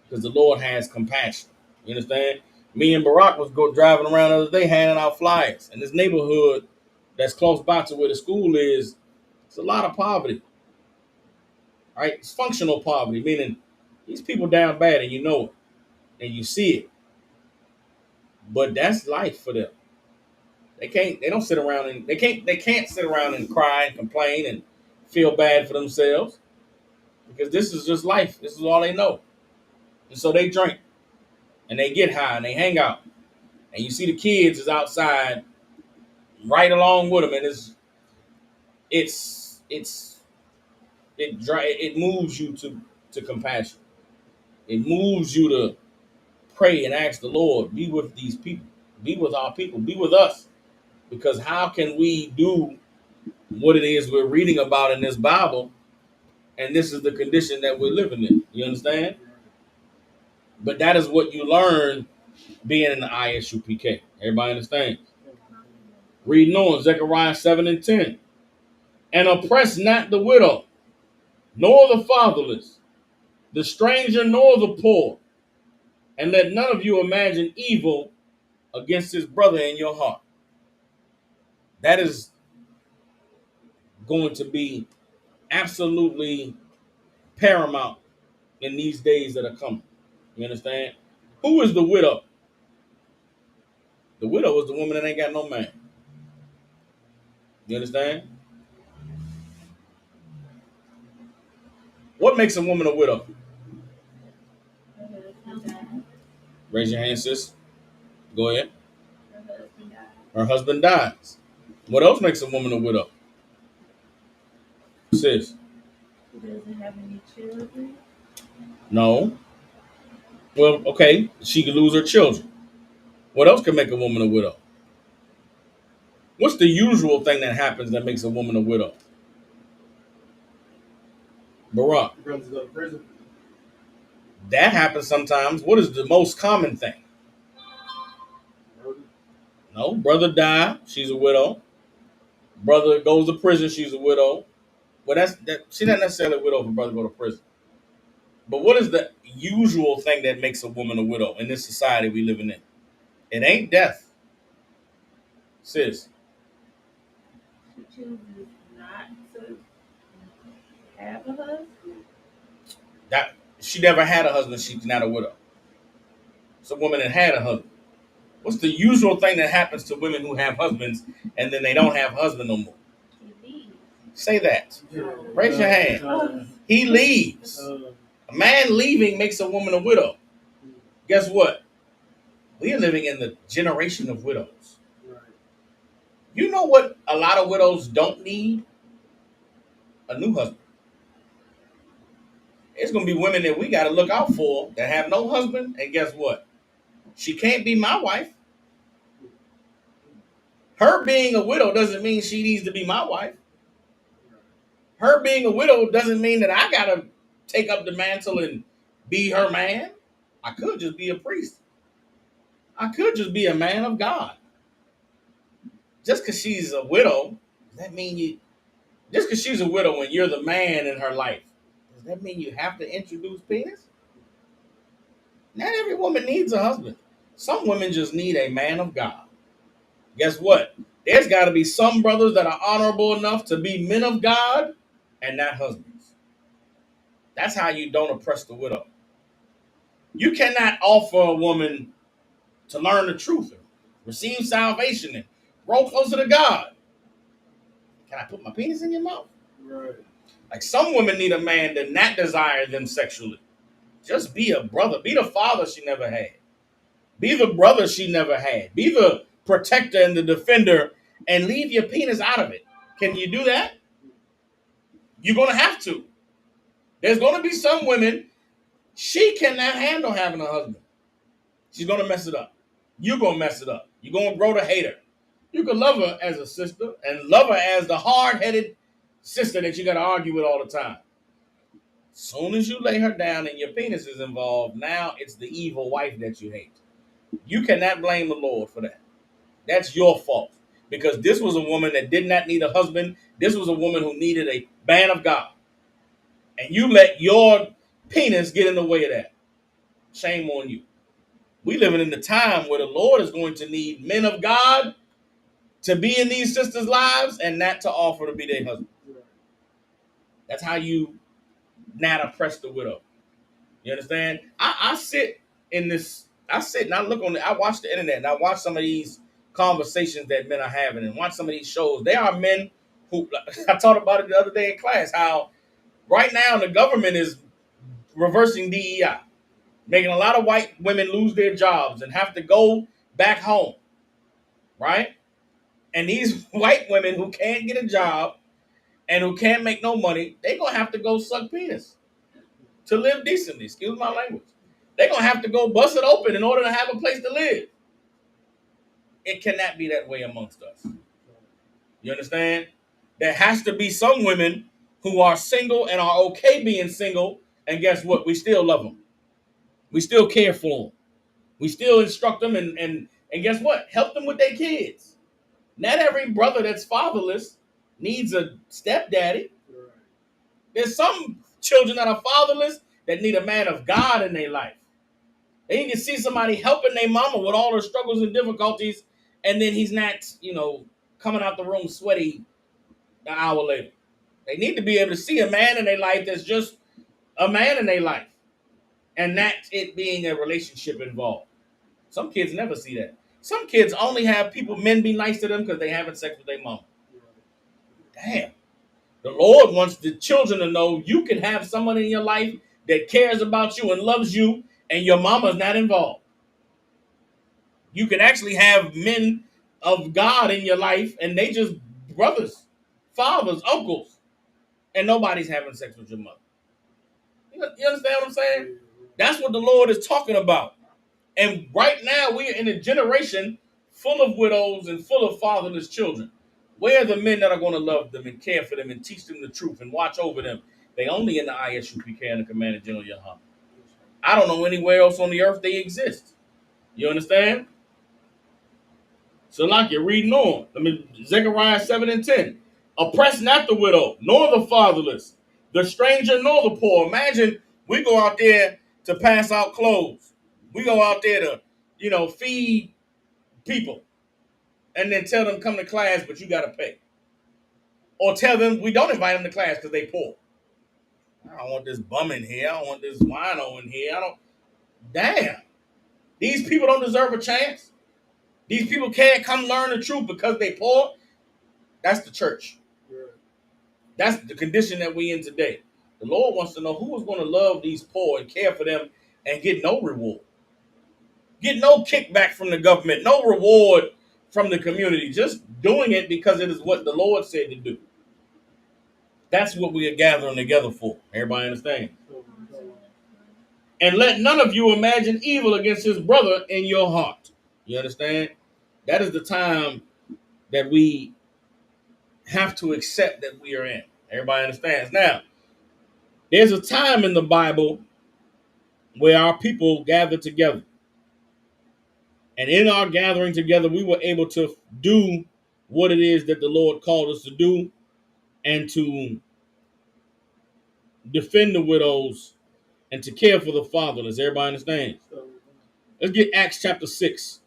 Because the Lord has compassion. You understand? Me and Barack was driving around the other day handing out flyers. In this neighborhood that's close by to where the school is, it's a lot of poverty. Right? It's functional poverty, meaning these people down bad and you know it. And you see it. But that's life for them. They don't sit around and they can't sit around and cry and complain and feel bad for themselves. Because this is just life. This is all they know. And so they drink and they get high and they hang out. And you see the kids is outside right along with them. And it moves you to compassion. It moves you to pray and ask the Lord, be with these people, be with our people, be with us. Because how can we do what it is we're reading about in this Bible, and this is the condition that we're living in? You understand? But that is what you learn being in the ISUPK. Everybody understand? Reading on Zechariah 7 and 10. And oppress not the widow, nor the fatherless, the stranger, nor the poor. And let none of you imagine evil against his brother in your heart. That is going to be absolutely paramount in these days that are coming. You understand? Who is the widow? The widow is the woman that ain't got no man. You understand? What makes a woman a widow? Raise your hand, sis. Go ahead. Her husband dies. What else makes a woman a widow? Sis. She doesn't have any children. No. Well, okay. She could lose her children. What else can make a woman a widow? What's the usual thing that happens that makes a woman a widow? Barack. Brothers go to prison. That happens sometimes. What is the most common thing? No, brother died, she's a widow. Brother goes to prison, she's a widow. Well, she's not necessarily a widow if a brother go to prison. But what is the usual thing that makes a woman a widow in this society we living in? It ain't death. Sis. She chooses not to have a husband. That she never had a husband, she's not a widow. It's a woman that had a husband. What's the usual thing that happens to women who have husbands and then they don't have a husband no more? He leaves. Say that. Raise your hand. He leaves. A man leaving makes a woman a widow. Guess what? We are living in the generation of widows. You know what a lot of widows don't need? A new husband. It's going to be women that we got to look out for that have no husband. And guess what? She can't be my wife. Her being a widow doesn't mean she needs to be my wife. Her being a widow doesn't mean that I got to take up the mantle and be her man. I could just be a priest. I could just be a man of God. Just because she's a widow, does that mean you... Just because she's a widow and you're the man in her life, does that mean you have to introduce penis? Not every woman needs a husband. Some women just need a man of God. Guess what? There's got to be some brothers that are honorable enough to be men of God and not husbands. That's how you don't oppress the widow. You cannot offer a woman to learn the truth, receive salvation, and grow closer to God. Can I put my penis in your mouth? Right. Like some women need a man to not desire them sexually. Just be a brother. Be the father she never had. Be the brother she never had. Be the protector and the defender and leave your penis out of it. Can you do that? You're going to have to. There's going to be some women, she cannot handle having a husband. She's going to mess it up. You're going to mess it up. You're going to grow to hate her. You can love her as a sister and love her as the hard-headed sister that you got to argue with all the time. Soon as you lay her down and your penis is involved, now it's the evil wife that you hate. You cannot blame the Lord for that. That's your fault. Because this was a woman that did not need a husband. This was a woman who needed a man of God. And you let your penis get in the way of that. Shame on you. We living in the time where the Lord is going to need men of God to be in these sisters' lives and not to offer to be their husband. That's how you not oppress the widow. You understand? I sit and I look on I watch the internet and I watch some of these conversations that men are having and watch some of these shows. There are men who, I talked about it the other day in class, how right now the government is reversing DEI. making a lot of white women lose their jobs and have to go back home, right? And these white women who can't get a job and who can't make no money, they're going to have to go suck penis to live decently. Excuse my language. They're going to have to go bust it open in order to have a place to live. It cannot be that way amongst us. You understand? There has to be some women who are single and are okay being single, and guess what? We still love them. We still care for them. We still instruct them and guess what? Help them with their kids. Not every brother that's fatherless needs a stepdaddy. There's some children that are fatherless that need a man of God in their life. They need to see somebody helping their mama with all her struggles and difficulties, and then he's not, coming out the room sweaty an hour later. They need to be able to see a man in their life that's just a man in their life, and not it being a relationship involved. Some kids never see that. Some kids only have men be nice to them because they having sex with their mama. Damn. The Lord wants the children to know you can have someone in your life that cares about you and loves you, and your mama's not involved. You can actually have men of God in your life, and they just brothers, fathers, uncles, and nobody's having sex with your mother. You understand what I'm saying? That's what the Lord is talking about. And right now, we are in a generation full of widows and full of fatherless children. Where are the men that are going to love them and care for them and teach them the truth and watch over them? They only in the ISUPK and the Commander General Yahan. I don't know anywhere else on the earth they exist. You understand? So like you're reading on. Zechariah 7 and 10. Oppress not the widow, nor the fatherless, the stranger, nor the poor. Imagine we go out there to pass out clothes. We go out there to, feed people. And then tell them come to class, but you got to pay. Or tell them we don't invite them to class because they poor. I don't want this bum in here. I don't want this wino in here. Damn. These people don't deserve a chance. These people can't come learn the truth because they poor. That's the church. That's the condition that we in today. The Lord wants to know who is going to love these poor and care for them and get no reward. Get no kickback from the government, no reward from the community. Just doing it because it is what the Lord said to do. That's what we are gathering together for. Everybody understand? And let none of you imagine evil against his brother in your heart. You understand? That is the time that we have to accept that we are in. Everybody understands? Now, there's a time in the Bible where our people gathered together. And in our gathering together, we were able to do what it is that the Lord called us to do and to defend the widows and to care for the fatherless. Everybody understands? Let's get Acts chapter 6.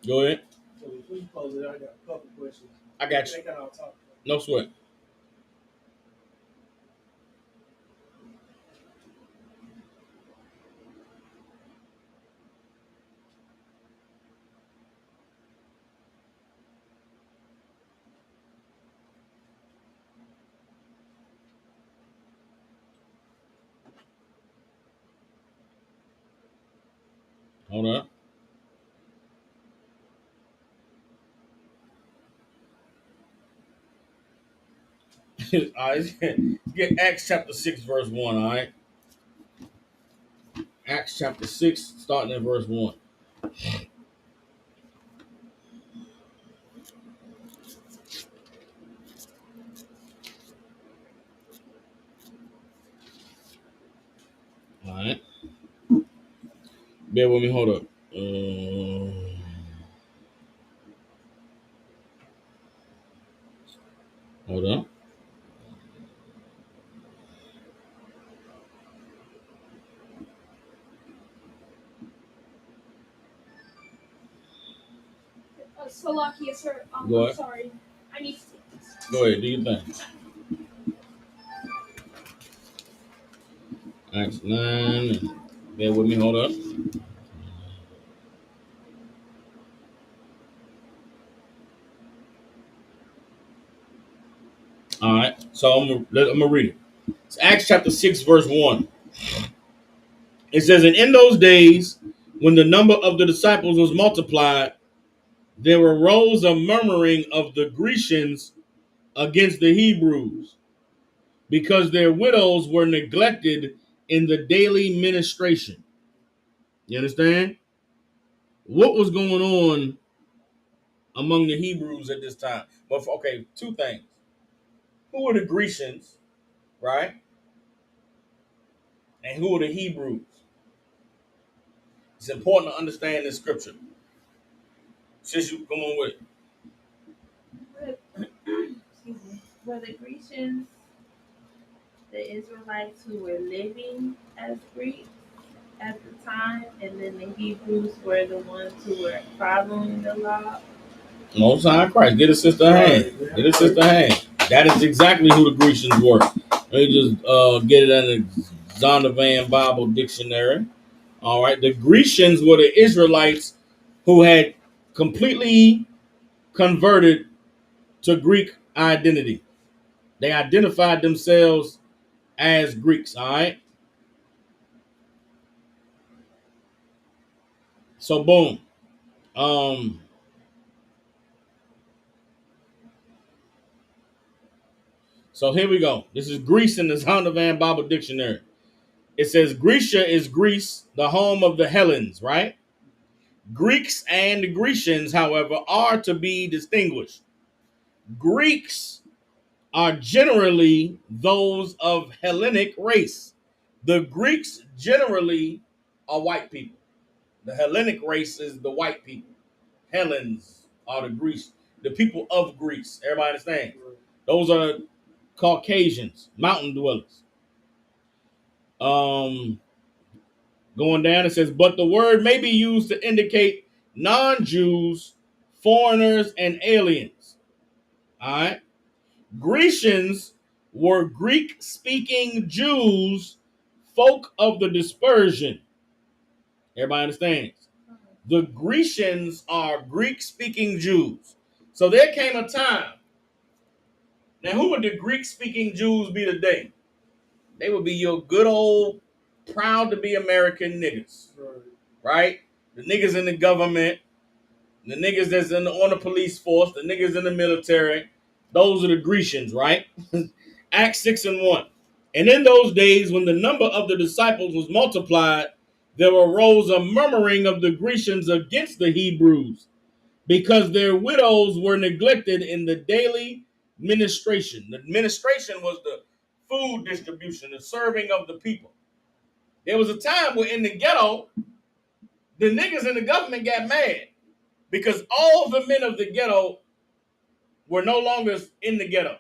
Go ahead. So before you close it, I got a couple questions. I got you. No sweat. Hold on. All right, get Acts chapter 6, verse 1, all right? Acts chapter 6, starting at verse 1. All right. Bear with me, hold up. Hold on. Salakia, sir. Go I'm ahead. sorry. I need to take this. Go ahead, do your thing. Acts 9. Bear with me, hold up. So I'm gonna read it. It's Acts chapter 6, verse 1. It says, and in those days, when the number of the disciples was multiplied, there arose a murmuring of the Grecians against the Hebrews, because their widows were neglected in the daily ministration. You understand? What was going on among the Hebrews at this time? But okay, two things. Who were the Grecians, right? And who are the Hebrews? It's important to understand this scripture. Since you come on with it. Excuse me. Were the Grecians the Israelites who were living as Greeks at the time, and then the Hebrews were the ones who were following the law? Most High Christ. Get a sister a hand. Get a sister a hand. That is exactly who the Grecians were. Let me just get it in the Zondervan Bible Dictionary. All right. The Grecians were the Israelites who had completely converted to Greek identity. They identified themselves as Greeks. All right. So boom. So here we go. This is Greece in the Zondervan Bible Dictionary. It says Grecia is Greece, the home of the Hellenes, right? Greeks and Grecians, however, are to be distinguished. Greeks are generally those of Hellenic race. The Greeks generally are white people. The Hellenic race is the white people. Hellenes are the Greece, the people of Greece. Everybody understand? Those are Caucasians, mountain dwellers. Going down, it says, but the word may be used to indicate non-Jews, foreigners, and aliens. All right. Grecians were Greek-speaking Jews, folk of the dispersion. Everybody understands? The Grecians are Greek-speaking Jews. So there came a time. Now, who would the Greek-speaking Jews be today? They would be your good old proud to be American niggas, right? The niggas in the government, the niggas that's on the police force, the niggas in the military. Those are the Grecians, right? Acts 6 and 1. And in those days, when the number of the disciples was multiplied, there arose a murmuring of the Grecians against the Hebrews, because their widows were neglected in the daily ministration. The ministration was the food distribution, the serving of the people. There was a time where in the ghetto, the niggas in the government got mad because all the men of the ghetto were no longer in the ghetto.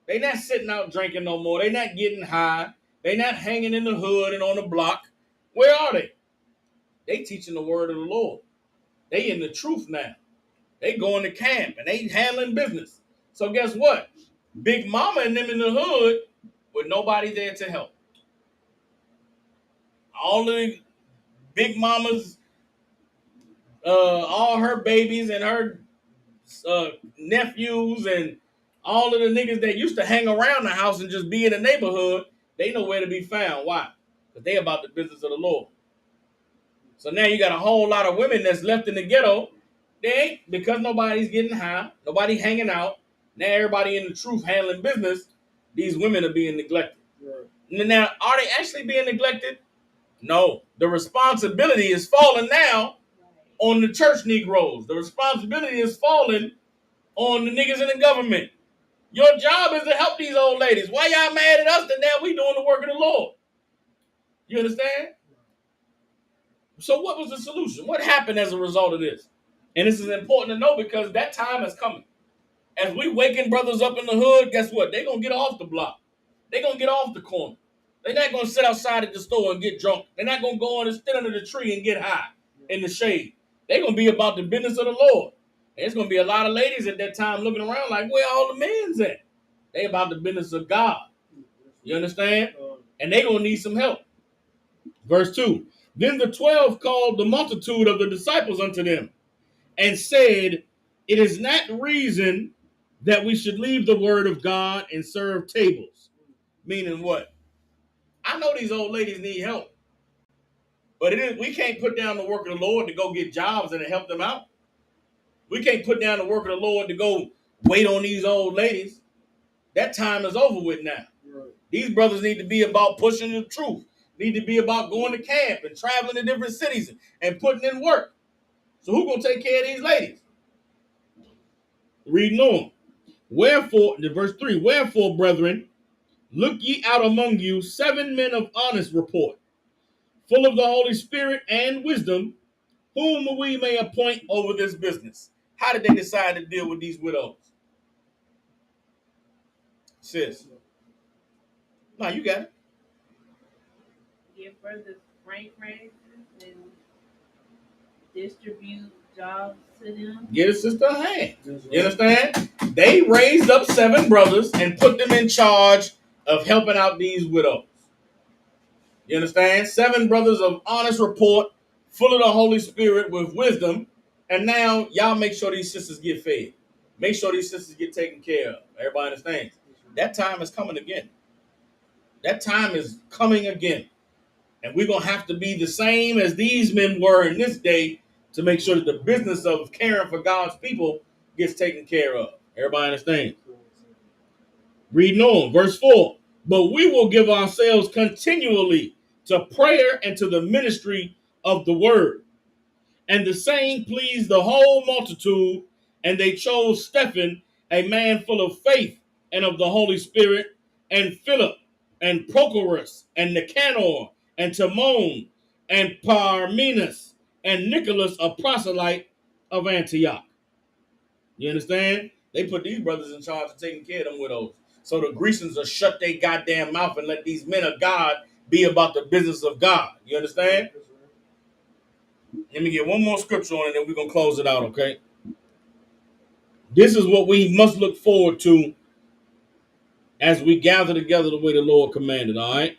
They not sitting out drinking no more. They not getting high. They not hanging in the hood and on the block. Where are they? They teaching the word of the Lord. They in the truth now. They going to camp and they handling business. So guess what? Big Mama and them in the hood with nobody there to help. All the Big Mama's, all her babies and her nephews and all of the niggas that used to hang around the house and just be in the neighborhood, they know where to be found. Why? Because they about the business of the Lord. So now you got a whole lot of women that's left in the ghetto. They ain't, because nobody's getting high, nobody hanging out. Now everybody in the truth handling business. These women are being neglected. Right. Now, are they actually being neglected? No. The responsibility is falling now on the church Negroes. The responsibility is falling on the niggas in the government. Your job is to help these old ladies. Why y'all mad at us that now we doing the work of the Lord? You understand? So what was the solution? What happened as a result of this? And this is important to know because that time is coming. As we waking brothers up in the hood, guess what? They're going to get off the block. They're going to get off the corner. They're not going to sit outside at the store and get drunk. They're not going to go on and sit under the tree and get high in the shade. They're going to be about the business of the Lord. And there's going to be a lot of ladies at that time looking around like, where all the men's at? They about the business of God. You understand? And they're going to need some help. Verse 2. Then the 12 called the multitude of the disciples unto them and said, it is not reason that we should leave the word of God and serve tables. Meaning what? I know these old ladies need help, but we can't put down the work of the Lord to go get jobs and to help them out. We can't put down the work of the Lord to go wait on these old ladies. That time is over with now. Right. These brothers need to be about pushing the truth. Need to be about going to camp and traveling to different cities and putting in work. So who gonna take care of these ladies? Reading on. Wherefore, the verse 3, wherefore, brethren, look ye out among you 7 men of honest report, full of the Holy Spirit and wisdom, whom we may appoint over this business. How did they decide to deal with these widows? Sis. No, you got it. Give brothers rank raises and distribute jobs to them. Get a sister a hand. You understand? They raised up 7 brothers and put them in charge of helping out these widows. You understand? 7 brothers of honest report, full of the Holy Spirit with wisdom. And now y'all make sure these sisters get fed. Make sure these sisters get taken care of. Everybody understands? That time is coming again. That time is coming again. And we're going to have to be the same as these men were in this day to make sure that the business of caring for God's people gets taken care of. Everybody understands? Reading on, verse 4. But we will give ourselves continually to prayer and to the ministry of the word. And the saying pleased the whole multitude, and they chose Stephen, a man full of faith and of the Holy Spirit, and Philip, and Prochorus, and Nicanor, and Timon, and Parmenas, and Nicholas, a proselyte of Antioch. You understand? They put these brothers in charge of taking care of them widows. So the Grecians will shut their goddamn mouth and let these men of God be about the business of God. You understand? Let me get one more scripture on it, and then we're going to close it out, okay? This is what we must look forward to as we gather together the way the Lord commanded, all right?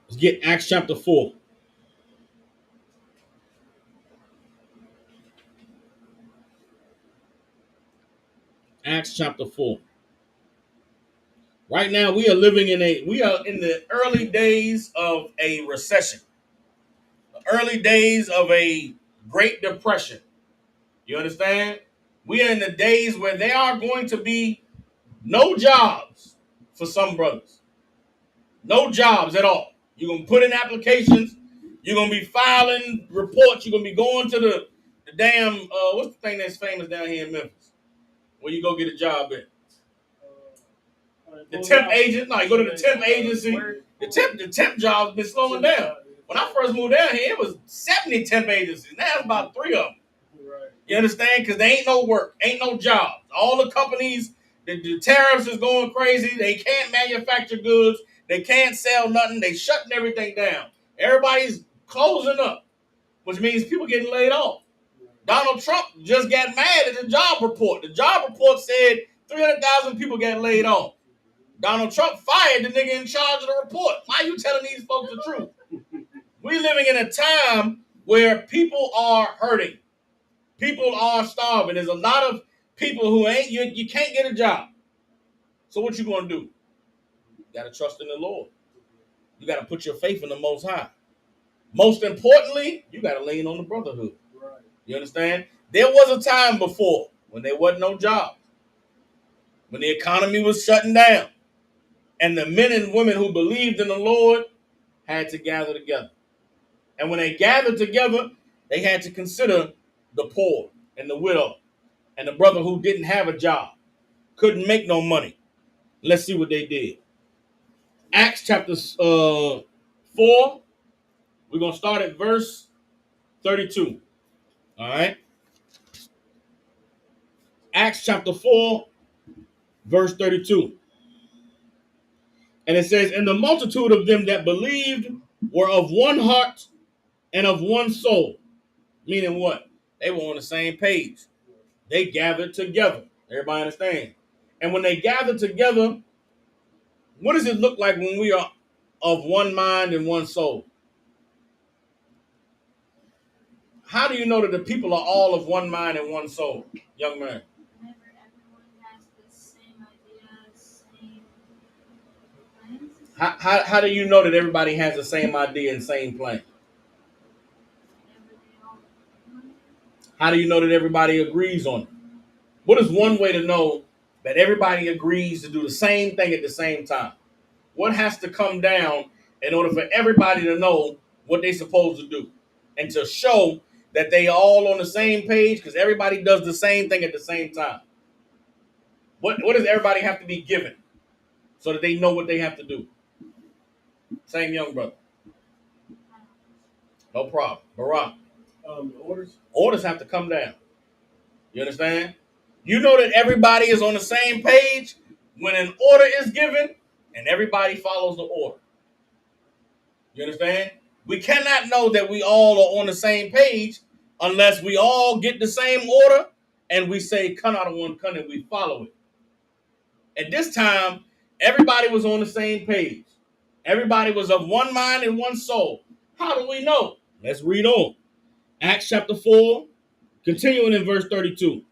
Let's get Acts chapter 4. Acts chapter 4. Right now, we are in the early days of a recession. The early days of a Great Depression. You understand? We are in the days where there are going to be no jobs for some brothers. No jobs at all. You're going to put in applications. You're going to be filing reports. You're going to be going to the damn, what's the thing that's famous down here in Memphis? Where you go get a job at? The temp agent. No, you go to the temp agency. The temp job's been slowing down. When I first moved down here, it was 70 temp agencies. Now it's about 3 of them. You understand? Because there ain't no work, ain't no jobs. All the companies, the tariffs is going crazy. They can't manufacture goods. They can't sell nothing. They shutting everything down. Everybody's closing up, which means people getting laid off. Donald Trump just got mad at the job report. The job report said 300,000 people got laid off. Donald Trump fired the nigga in charge of the report. Why are you telling these folks the truth? We're living in a time where people are hurting. People are starving. There's a lot of people who you can't get a job. So what you going to do? You got to trust in the Lord. You got to put your faith in the Most High. Most importantly, you got to lean on the brotherhood. Right. You understand? There was a time before when there wasn't no jobs, when the economy was shutting down, and the men and women who believed in the Lord had to gather together. And when they gathered together, they had to consider the poor and the widow and the brother who didn't have a job, couldn't make no money. Let's see what they did. Acts chapter 4. We're going to start at verse 32. All right. Acts chapter 4, verse 32. And it says, and the multitude of them that believed were of one heart and of one soul. Meaning what? They were on the same page. They gathered together. Everybody understand? And when they gathered together, what does it look like when we are of one mind and one soul? How do you know that the people are all of one mind and one soul, young man? Whenever everyone has the same idea, same plans, How do you know that everybody has the same idea and same plan? whenever they all agree on it, How do you know that everybody agrees on it? What is one way to know that everybody agrees to do the same thing at the same time? What has to come down in order for everybody to know what they're supposed to do and to show that they all on the same page because everybody does the same thing at the same time? What does everybody have to be given so that they know what they have to do? Same young brother. No problem. Barack. Orders. Orders have to come down. You understand? You know that everybody is on the same page when an order is given and everybody follows the order. You understand? We cannot know that we all are on the same page unless we all get the same order and we say, "Come out of one country," and we follow it. At this time, everybody was on the same page. Everybody was of one mind and one soul. How do we know? Let's read on. Acts chapter 4, continuing in verse 32.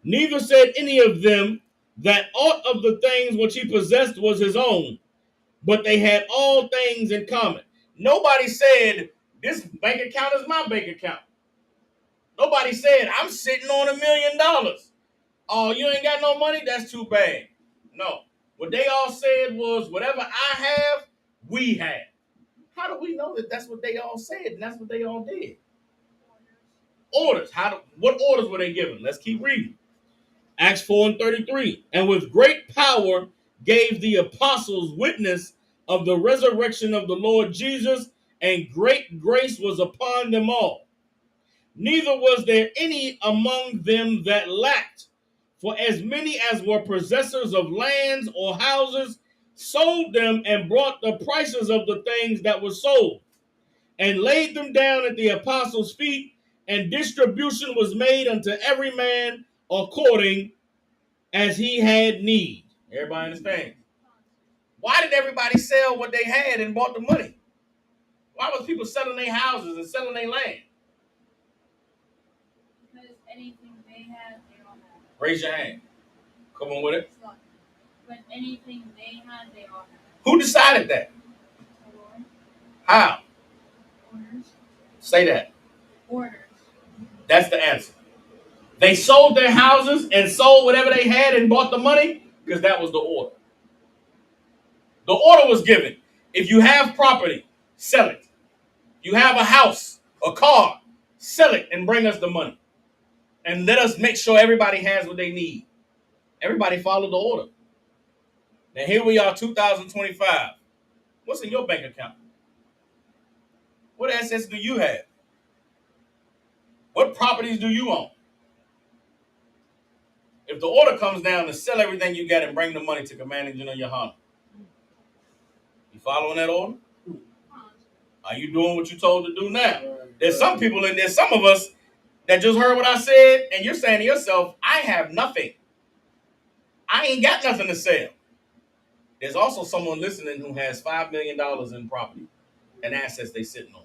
Neither said any of them that aught of the things which he possessed was his own, but they had all things in common. Nobody said, "This bank account is my bank account." Nobody said, "I'm sitting on $1 million. Oh, you ain't got no money? That's too bad." No. What they all said was, "Whatever I have, we have." How do we know that that's what they all said and that's what they all did? Orders. What orders were they given? Let's keep reading. Acts 4 and 33. And with great power gave the apostles witness of the resurrection of the Lord Jesus, and great grace was upon them all. Neither was there any among them that lacked, for as many as were possessors of lands or houses sold them and brought the prices of the things that were sold, and laid them down at the apostles' feet, and distribution was made unto every man according as he had need. Everybody understand? Why did everybody sell what they had and bought the money? Why was people selling their houses and selling their land? because anything they had, they all had. Raise your hand. Come on with it. It's like, but anything they had, they all had. Who decided that? The Lord, How? orders, Say that. orders. That's the answer. They sold their houses and sold whatever they had and bought the money because that was the order. The order was given. If you have property, sell it. You have a house, a car, sell it and bring us the money. And let us make sure everybody has what they need. Everybody followed the order. Now here we are, 2025. What's in your bank account? What assets do you have? What properties do you own? If the order comes down to sell everything you got and bring the money to Commanding General Yohana, you following that order? Are you doing what you're told to do now? There's some people in there, some of us, that just heard what I said, and you're saying to yourself, "I have nothing. I ain't got nothing to sell." There's also someone listening who has $5 million in property and assets they sitting on.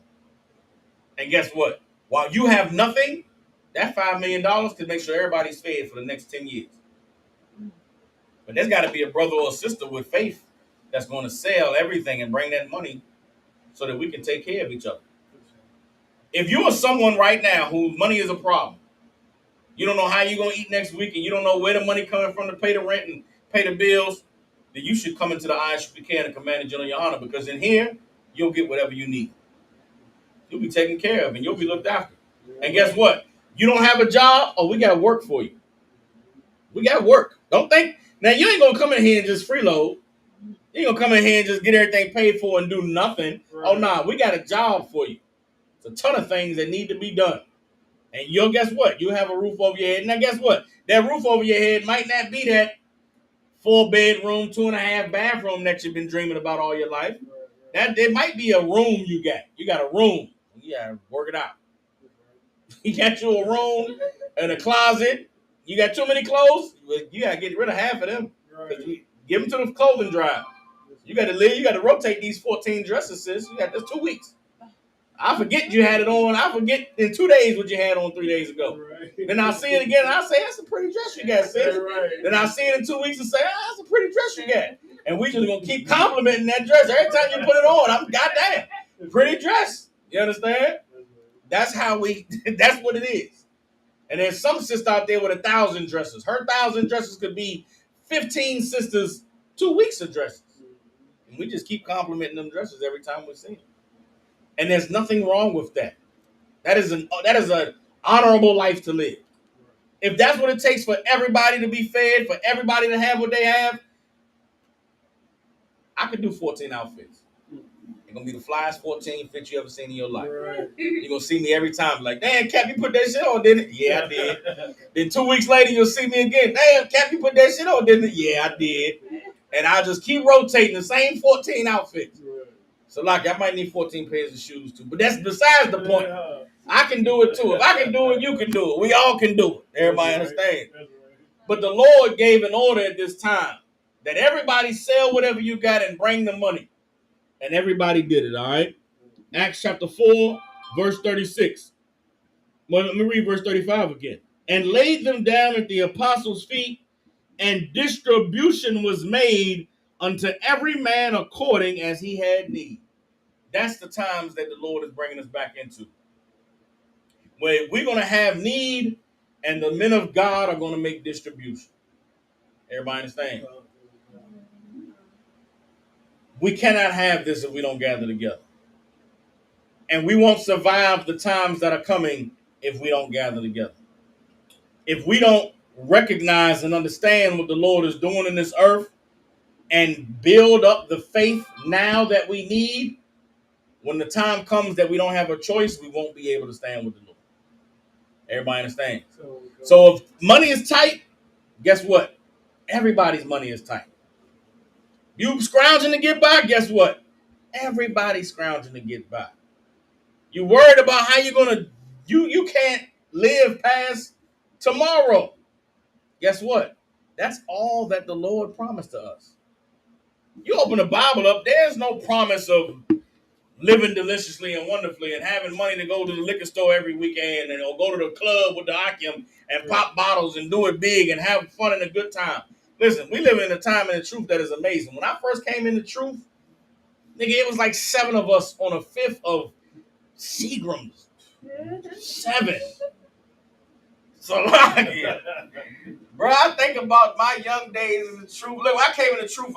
And guess what? While you have nothing, that $5 million could make sure everybody's fed for the next 10 years. But there's got to be a brother or a sister with faith that's going to sell everything and bring that money so that we can take care of each other. If you are someone right now whose money is a problem, you don't know how you're going to eat next week, and you don't know where the money coming from to pay the rent and pay the bills, then you should come into the ISUPK and Commanding General Yohana, because in here, you'll get whatever you need. You'll be taken care of and you'll be looked after. And guess what? You don't have a job? Oh, we got work for you. We got work. Don't think. Now, you ain't going to come in here and just freeload. You ain't going to come in here and just get everything paid for and do nothing. Right. Oh, nah, we got a job for you. It's a ton of things that need to be done. And you'll, guess what? You have a roof over your head. Now, guess what? That roof over your head might not be that 4-bedroom, 2.5 bathroom that you've been dreaming about all your life. That there might be a room you got. You got a room. You got to work it out. You got you a room and a closet. You got too many clothes. You got to get rid of half of them. Give them to the clothing drive. You got to live. You got to rotate these 14 dresses, sis. You got this 2 weeks. I forget you had it on. I forget in 2 days what you had on 3 days ago. Right. Then I'll see it again and I'll say, that's a pretty dress you got, sis. Right. Then I'll see it in 2 weeks and say, that's a pretty dress you got. And we just gonna keep complimenting that dress. Every time you put it on, I'm goddamn, pretty dress. You understand? That's how that's what it is. And there's some sister out there with 1,000 dresses. Her 1,000 dresses could be 15 sisters' 2 weeks of dresses. And we just keep complimenting them dresses every time we see them. And there's nothing wrong with that. That is an honorable life to live. If that's what it takes for everybody to be fed, for everybody to have what they have, I could do 14 outfits. It's gonna be the flyest 14 fit you ever seen in your life. Right. You're gonna see me every time, like, damn, Cap, you put that shit on, didn't it? Yeah, I did. Then 2 weeks later, you'll see me again. Damn, Cap, you put that shit on, didn't it? Yeah, I did. And I'll just keep rotating the same 14 outfits. Right. So, like, I might need 14 pairs of shoes too. But that's besides the point. I can do it too. If I can do it, you can do it. We all can do it. Everybody understand. That's right. But the Lord gave an order at this time that everybody sell whatever you got and bring the money. And everybody did it, all right? Acts chapter 4, verse 36. Well, let me read verse 35 again. And laid them down at the apostles' feet, and distribution was made unto every man according as he had need. That's the times that the Lord is bringing us back into. Where we're going to have need, and the men of God are going to make distribution. Everybody understand? We cannot have this if we don't gather together. And we won't survive the times that are coming if we don't gather together. If we don't recognize and understand what the Lord is doing in this earth and build up the faith now that we need, when the time comes that we don't have a choice, we won't be able to stand with the Lord. Everybody understand? So if money is tight, guess what? Everybody's money is tight. You scrounging to get by, guess what? Everybody's scrounging to get by. You worried about how you're gonna you can't live past tomorrow. Guess what? That's all that the Lord promised to us. You open the Bible up, there's no promise of living deliciously and wonderfully and having money to go to the liquor store every weekend and or go to the club with the Akim and pop bottles and do it big and have fun and a good time. Listen, we live in a time in the truth that is amazing. When I first came in the truth, nigga, it was like 7 of us on a 5th of Seagrams. 7. So, like, yeah. Bro, I think about my young days in the truth. Look, when I came in the truth,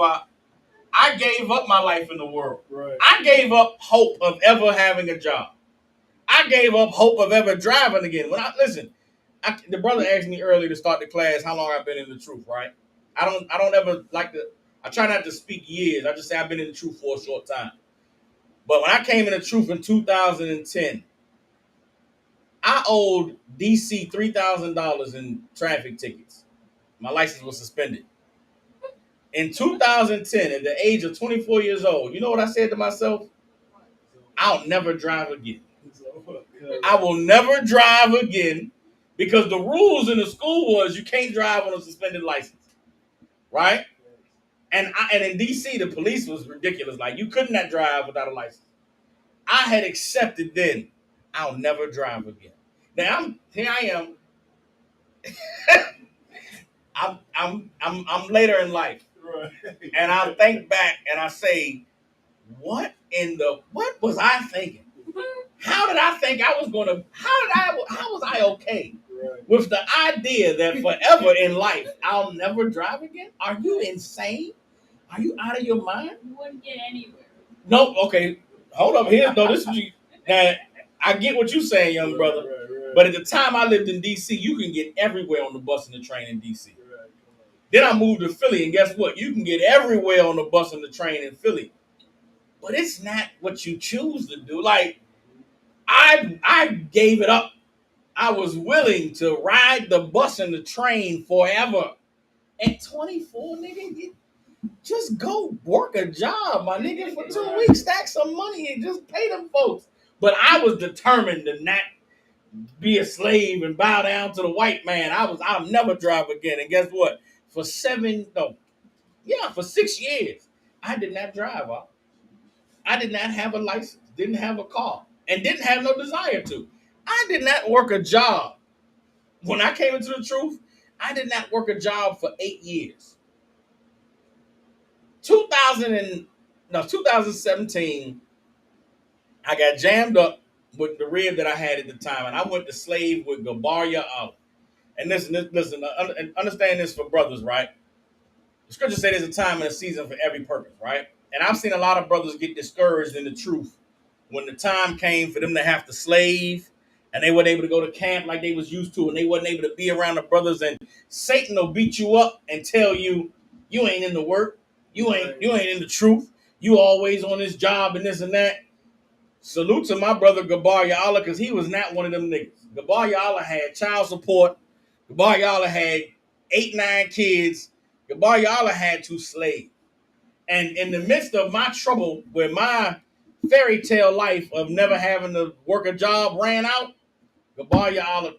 I gave up my life in the world. Right. I gave up hope of ever having a job. I gave up hope of ever driving again. The brother asked me earlier to start the class how long I've been in the truth, right? I don't ever like to, I try not to speak years. I just say I've been in the truth for a short time. But when I came in the truth in 2010, I owed DC $3,000 in traffic tickets. My license was suspended. In 2010, at the age of 24 years old, you know what I said to myself? I'll never drive again. I will never drive again because the rules in the school was you can't drive on a suspended license. Right? And in DC, the police was ridiculous. Like, you could not drive without a license. I had accepted then, I'll never drive again. Now here I am. I'm later in life. Right. And I think back and I say, what was I thinking? How did I think I was gonna, how was I okay with the idea that forever in life, I'll never drive again? Are you insane? Are you out of your mind? You wouldn't get anywhere. No, okay. Hold up here. No, this is you. Now, I get what you're saying, young brother. Right. But at the time I lived in DC, you can get everywhere on the bus and the train in DC. Then I moved to Philly, and guess what? You can get everywhere on the bus and the train in Philly. But it's not what you choose to do. Like, I gave it up. I was willing to ride the bus and the train forever. At 24, nigga, just go work a job, my nigga, for 2 weeks, stack some money and just pay them folks. But I was determined to not be a slave and bow down to the white man. I'll never drive again. And guess what? For 6 years, I did not drive. I did not have a license, didn't have a car. and didn't have no desire to. I did not work a job. When I came into the truth, I did not work a job for 8 years. 2017, I got jammed up with the rib that I had at the time, and I went to slave with Gabaria Allah. And listen, understand this for brothers, right? The scripture says there's a time and a season for every purpose, right? And I've seen a lot of brothers get discouraged in the truth when the time came for them to have to slave and they weren't able to go to camp like they was used to, and they wasn't able to be around the brothers, and Satan will beat you up and tell you you ain't in the work, you ain't in the truth, you always on this job and this and that. Salute to my brother Gabaria Allah, because he was not one of them niggas. Gabaria Allah had child support. Gabaria Allah had 8-9 kids. Gabaria Allah had 2 slaves. And in the midst of my trouble, where my fairy tale life of never having to work a job ran out, Gabaria Allah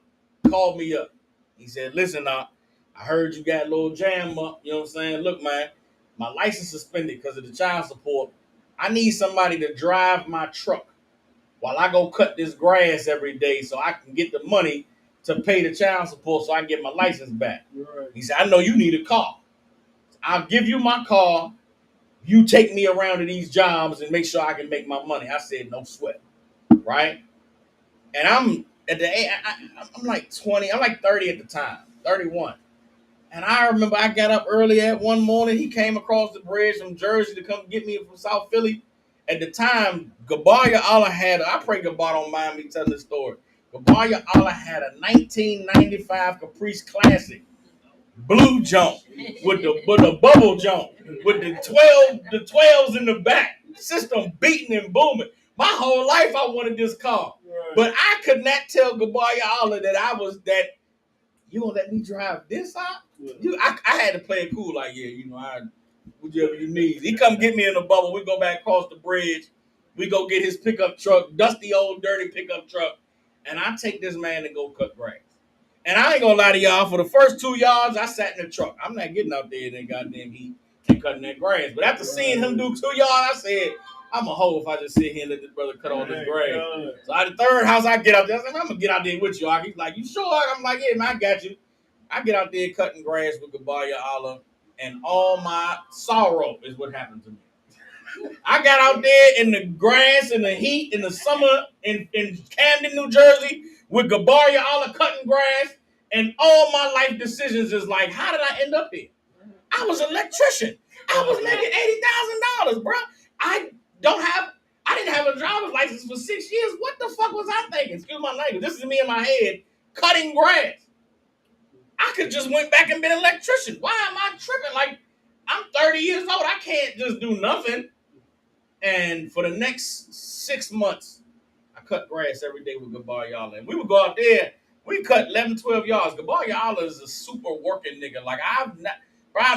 called me up. He said, listen, I heard you got a little jam up. You know what I'm saying? Look, man, my license suspended because of the child support. I need somebody to drive my truck while I go cut this grass every day so I can get the money to pay the child support so I can get my license back. Right. He said, I know you need a car. I'll give you my car. You take me around to these jobs and make sure I can make my money. I said, no sweat. Right? And I'm at the I'm like 20. I'm like 30 at the time. 31. And I remember I got up early at one morning. He came across the bridge from Jersey to come get me from South Philly. At the time, Gabaria Allah had, I pray Gabar don't mind me telling this story. Gabaria Allah had a 1995 Caprice Classic blue jump with the bubble jump with the 12s in the back, system beating and booming. My whole life I wanted this car, but I could not tell Gabaria Allah that you gonna let me drive this out? I had to play it cool, like whichever you need. He come get me in the bubble. We go back across the bridge. We go get his pickup truck, dusty old dirty pickup truck, and I take this man to go cut grass. And I ain't gonna lie to y'all, for the first 2 yards, I sat in the truck. I'm not getting out there in that goddamn heat and cutting that grass. But after seeing him do 2 yards, I said, I'm a hoe if I just sit here and let this brother cut all this grass. So at the third house, I get out there. I said, I'm gonna get out there with you. He's like, you sure? I'm like, yeah, man, I got you. I get out there cutting grass with Gabaria Allah, and all my sorrow is what happened to me. I got out there in the grass, in the heat, in the summer, in Camden, New Jersey, with Gabaria Allah cutting grass, and all my life decisions is like, how did I end up here? I was an electrician. I was making $80,000, bro. I didn't have a driver's license for 6 years. What the fuck was I thinking? Excuse my language. This is me in my head cutting grass. I could just went back and been an electrician. Why am I tripping? Like, I'm 30 years old. I can't just do nothing. And for the next 6 months, I cut grass every day with Gabaria Allah. And we would go out there. We cut 11, 12 yards. Gabaria Allah is a super working nigga. Like, I've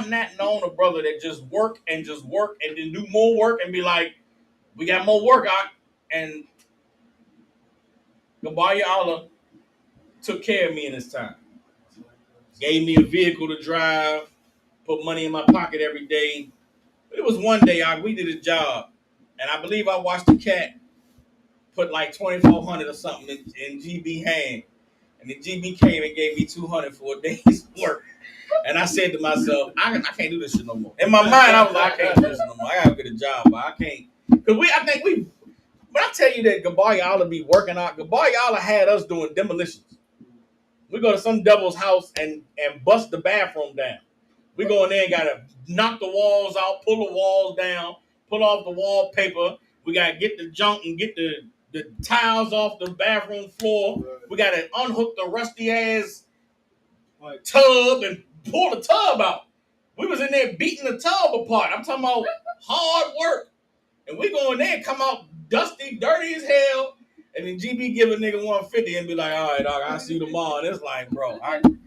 not known a brother that just work and then do more work and be like, we got more work out. And Gabaria Allah took care of me in this time. Gave me a vehicle to drive, put money in my pocket every day. It was one day we did a job, and I believe I watched the cat put like $2,400 or something in GB hand. And the GB came and gave me $200 for a day's work. And I said to myself, I can't do this shit no more. In my mind, I was like, I can't do this no more. I gotta get a job, but I can't. Because when I tell you that Gabaria Allah be working out, Gabaria Allah had us doing demolitions. We go to some devil's house and bust the bathroom down. We go in there and gotta knock the walls out, pull the walls down, pull off the wallpaper. We gotta get the junk and get the tiles off the bathroom floor. We gotta unhook the rusty ass tub and pull the tub out. We was in there beating the tub apart. I'm talking about hard work. And we go in there and come out dusty, dirty as hell. And then GB give a nigga 150 and be like, all right, dog, I'll see you tomorrow. And it's like, bro, I can't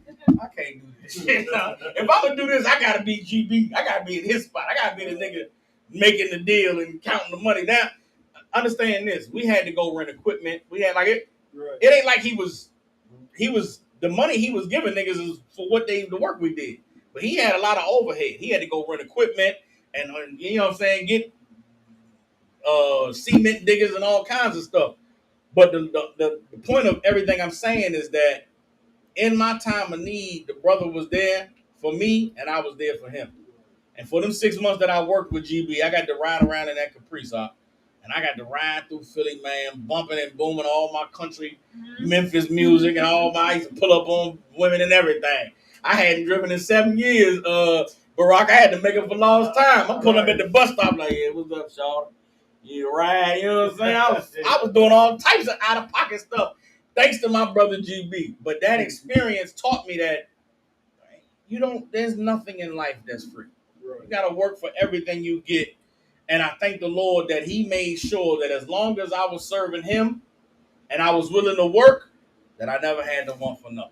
do this shit. If I'm gonna do this, I gotta be GB. I gotta be in his spot. I gotta be the nigga making the deal and counting the money. Now, understand this. We had to go rent equipment. We had like it. Right. It ain't like he was the money he was giving niggas is for the work we did. But he had a lot of overhead. He had to go rent equipment and you know what I'm saying, get cement diggers and all kinds of stuff. But the point of everything I'm saying is that in my time of need, the brother was there for me, and I was there for him. And for them 6 months that I worked with GB, I got to ride around in that Caprice, and I got to ride through Philly, man, bumping and booming all my country, Memphis music, and all my. I used to pull up on women and everything. I hadn't driven in 7 years, Barack. I had to make up for lost time. I'm pulling up at the bus stop like, yeah, what's up, Shaw? You ride, you know what I'm saying? I was doing all types of out of pocket stuff, thanks to my brother GB. But that experience taught me that there's nothing in life that's free. You got to work for everything you get. And I thank the Lord that he made sure that as long as I was serving him and I was willing to work, that I never had to want for nothing.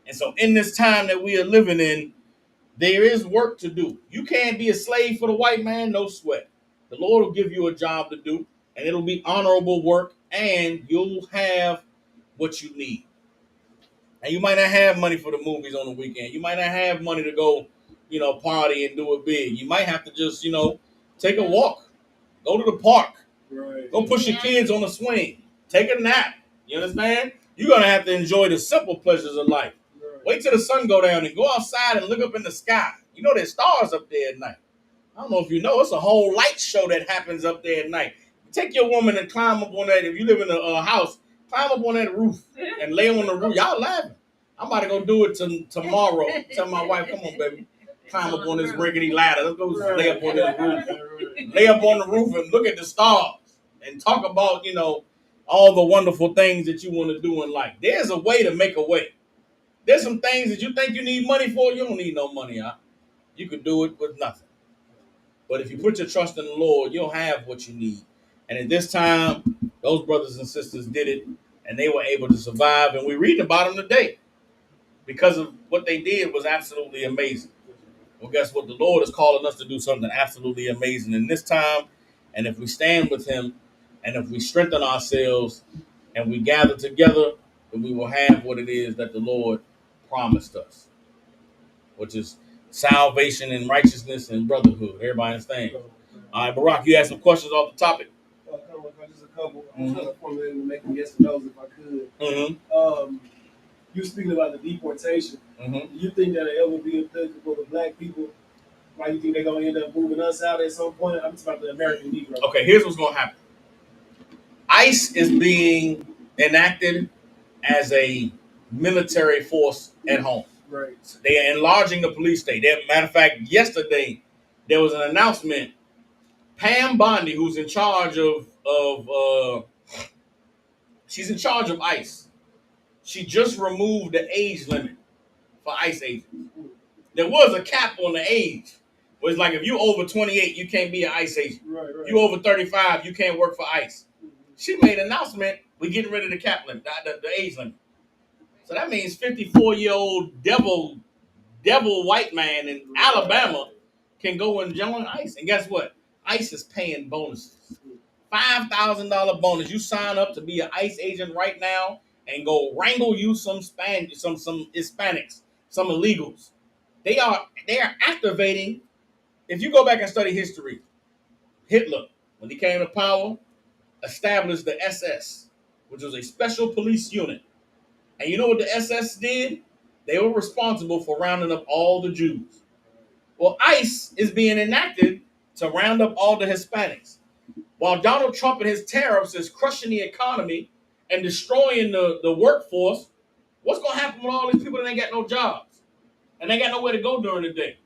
And so in this time that we are living in, there is work to do. You can't be a slave for the white man, no sweat. The Lord will give you a job to do, and it'll be honorable work, and you'll have what you need. And you might not have money for the movies on the weekend. You might not have money to go, party and do it big. You might have to just, take a walk, go to the park, go push your kids on the swing, take a nap. You understand? You're going to have to enjoy the simple pleasures of life. Wait till the sun go down and go outside and look up in the sky. There's stars up there at night. I don't know if you know, it's a whole light show that happens up there at night. Take your woman and climb up on that. If you live in a house, climb up on that roof and lay on the roof. Y'all laughing. I'm about to go do it tomorrow. Tell my wife, come on, baby. Climb up on this rickety ladder. Let's go lay up on this roof. Lay up on the roof and look at the stars and talk about, all the wonderful things that you want to do in life. There's a way to make a way. There's some things that you think you need money for. You don't need no money, huh? You could do it with nothing. But if you put your trust in the Lord, you'll have what you need. And at this time, those brothers and sisters did it, and they were able to survive. And we read about them today because of what they did was absolutely amazing. Well, guess what? The Lord is calling us to do something absolutely amazing in this time. And if we stand with him, and if we strengthen ourselves, and we gather together, then we will have what it is that the Lord promised us, which is salvation and righteousness and brotherhood. Everybody understand? All right, Barack, you had some questions off the topic. Just a couple. I'm trying to formulate and make them yes or no's if I could. You speaking about the deportation. Do you think that it'll ever be applicable to black people? Why you think they're going to end up moving us out at some point? I'm talking about the American Negro. Okay, here's what's going to happen. ICE is being enacted as a military force at home. Right. They are enlarging the police state. Matter of fact, yesterday there was an announcement. Pam Bondi, who's in charge of she's in charge of ICE. She just removed the age limit for ICE agents. There was a cap on the age. Where it's like if you over 28, you can't be an ICE agent. Right. You over 35, you can't work for ICE. She made an announcement, we're getting rid of the cap limit, the age limit. So that means 54-year-old devil white man in Alabama can go and join ICE. And guess what? ICE is paying bonuses. $5,000 bonus. You sign up to be an ICE agent right now and go wrangle you some Spanish, some Hispanics, some illegals. They are activating. If you go back and study history, Hitler, when he came to power, established the SS, which was a special police unit. And you know what the SS did? They were responsible for rounding up all the Jews. Well, ICE is being enacted to round up all the Hispanics. While Donald Trump and his tariffs is crushing the economy and destroying the workforce, what's going to happen with all these people that ain't got no jobs? And they got nowhere to go during the day.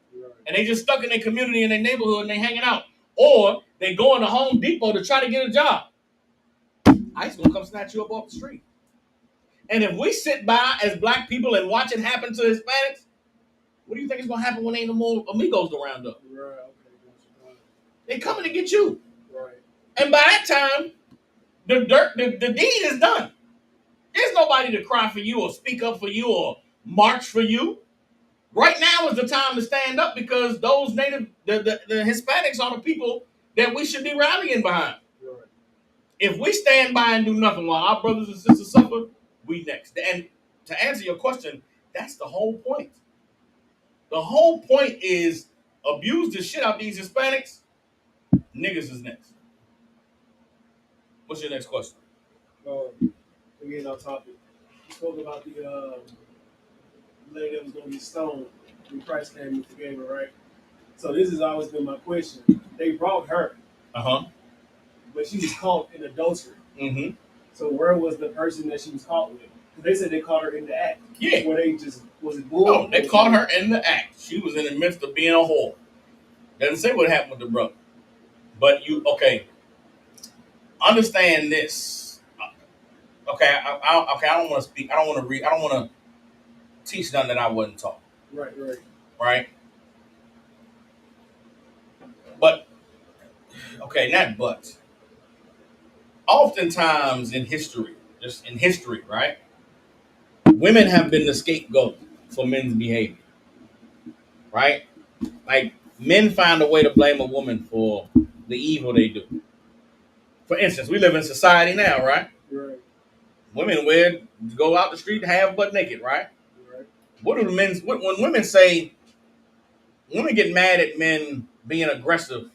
And they just stuck in their community, in their neighborhood, and they hanging out. Or they go into Home Depot to try to get a job. ICE going to come snatch you up off the street. And if we sit by as black people and watch it happen to Hispanics, what do you think is going to happen when ain't no more amigos to round up? Right. They coming to get you. Right. And by that time, the deed is done. There's nobody to cry for you or speak up for you or march for you. Right now is the time to stand up because those the Hispanics are the people that we should be rallying behind. Right. If we stand by and do nothing while our brothers and sisters suffer, we next. And to answer your question, that's the whole point. The whole point is abuse the shit out of these Hispanics. Niggas is next. What's your next question? Again, on topic. You spoke about the lady that was going to be stoned when Christ came and forgave her, right? So this has always been my question. They brought her, but she was caught in adultery. Mm-hmm. So where was the person that she was caught with? Because they said they caught her in the act. Yeah. Where they just, was it bull? No, they caught her in the act. She was in the midst of being a whore. Doesn't say what happened with the brother. But okay. Understand this. Okay, I don't want to speak. I don't want to read. I don't want to teach nothing that I wasn't taught. Right. But okay, not but. Oftentimes in history, just in history, right? Women have been the scapegoat for men's behavior. Right? Like men find a way to blame a woman for the evil they do. For instance, we live in society now, right? Right. Women go out the street half butt naked, right? Right. What do the men? When women get mad at men being aggressive,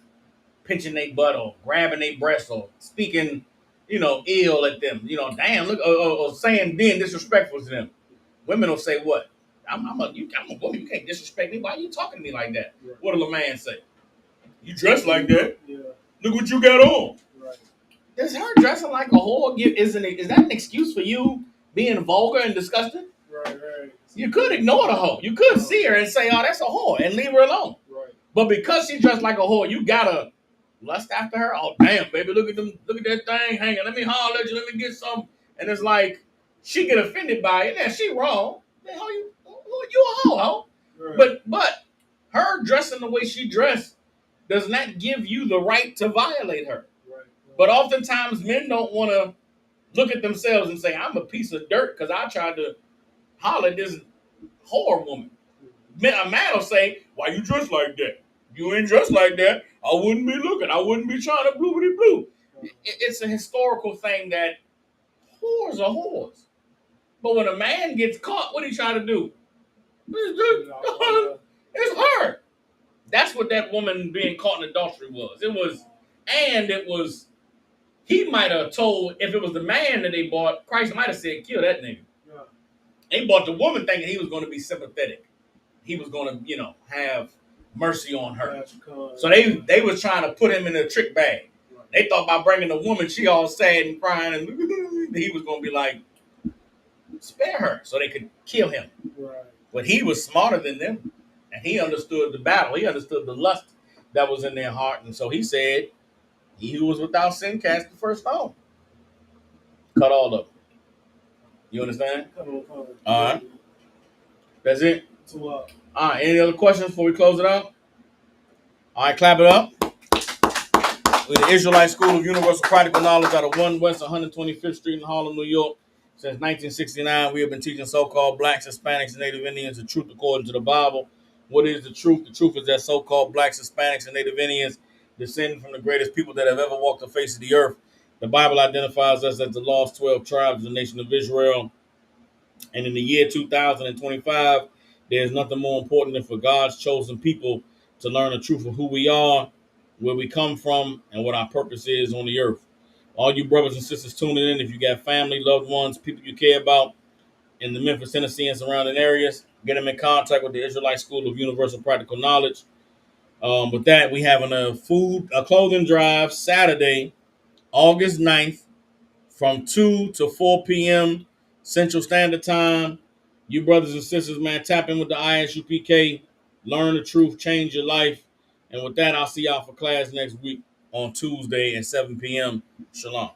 pinching their butt or grabbing their breasts or speaking, ill at them. Damn, look, or saying being disrespectful to them. Women will say what? I'm a woman. You can't disrespect me. Why are you talking to me like that? Right. What will a man say? You dress like that. Yeah. Look what you got on. Right. Does her dressing like a whore is that an excuse for you being vulgar and disgusting? Right. You could ignore the hoe. You could see her and say, "Oh, that's a whore," and leave her alone. Right. But because she dressed like a whore, you gotta lust after her. Oh, damn, baby, look at that thing hanging. Let me holler at you. Let me get some. And it's like she get offended by it. Yeah, she wrong. Man, you a hoe. Right. But her dressing the way she dressed does not give you the right to violate her. Right. But oftentimes men don't want to look at themselves and say, I'm a piece of dirt because I tried to holler at this whore woman. A man will say, why you dressed like that? You ain't dressed like that. I wouldn't be looking. I wouldn't be trying to blue. It's a historical thing that whores are whores. But when a man gets caught, what he trying to do? It's her. That's what that woman being caught in adultery was. He might have told, if it was the man that they bought, Christ might have said, kill that nigga. Yeah. They bought the woman thinking he was going to be sympathetic. He was going to, have mercy on her. So they was trying to put him in a trick bag. Right. They thought by bringing the woman, she all sad and crying, and he was going to be like, spare her so they could kill him. Right. But he was smarter than them, and he understood the battle. He understood the lust that was in their heart, and so he said, he who was without sin cast the first stone. Cut all of them. You understand? All right. That's it? All right. Any other questions before we close it out? All right, clap it up. We're the Israelite School of Universal Practical Knowledge out of 1 West 125th Street in Harlem, New York. Since 1969, we have been teaching so-called blacks, Hispanics, and Native Indians the truth according to the Bible. What is the truth? The truth is that so-called blacks, Hispanics, and Native Indians descend from the greatest people that have ever walked the face of the earth. The Bible identifies us as the lost 12 tribes of the nation of Israel. And in the year 2025, there's nothing more important than for God's chosen people to learn the truth of who we are, where we come from, and what our purpose is on the earth. All you brothers and sisters tuning in, if you got family, loved ones, people you care about in the Memphis, Tennessee, and surrounding areas, get them in contact with the Israelite School of Universal Practical Knowledge. With that, we having a clothing drive Saturday, August 9th, from 2 to 4 p.m. Central Standard Time. You brothers and sisters, man, tap in with the ISUPK, learn the truth, change your life. And with that, I'll see y'all for class next week on Tuesday at 7 p.m. Shalom.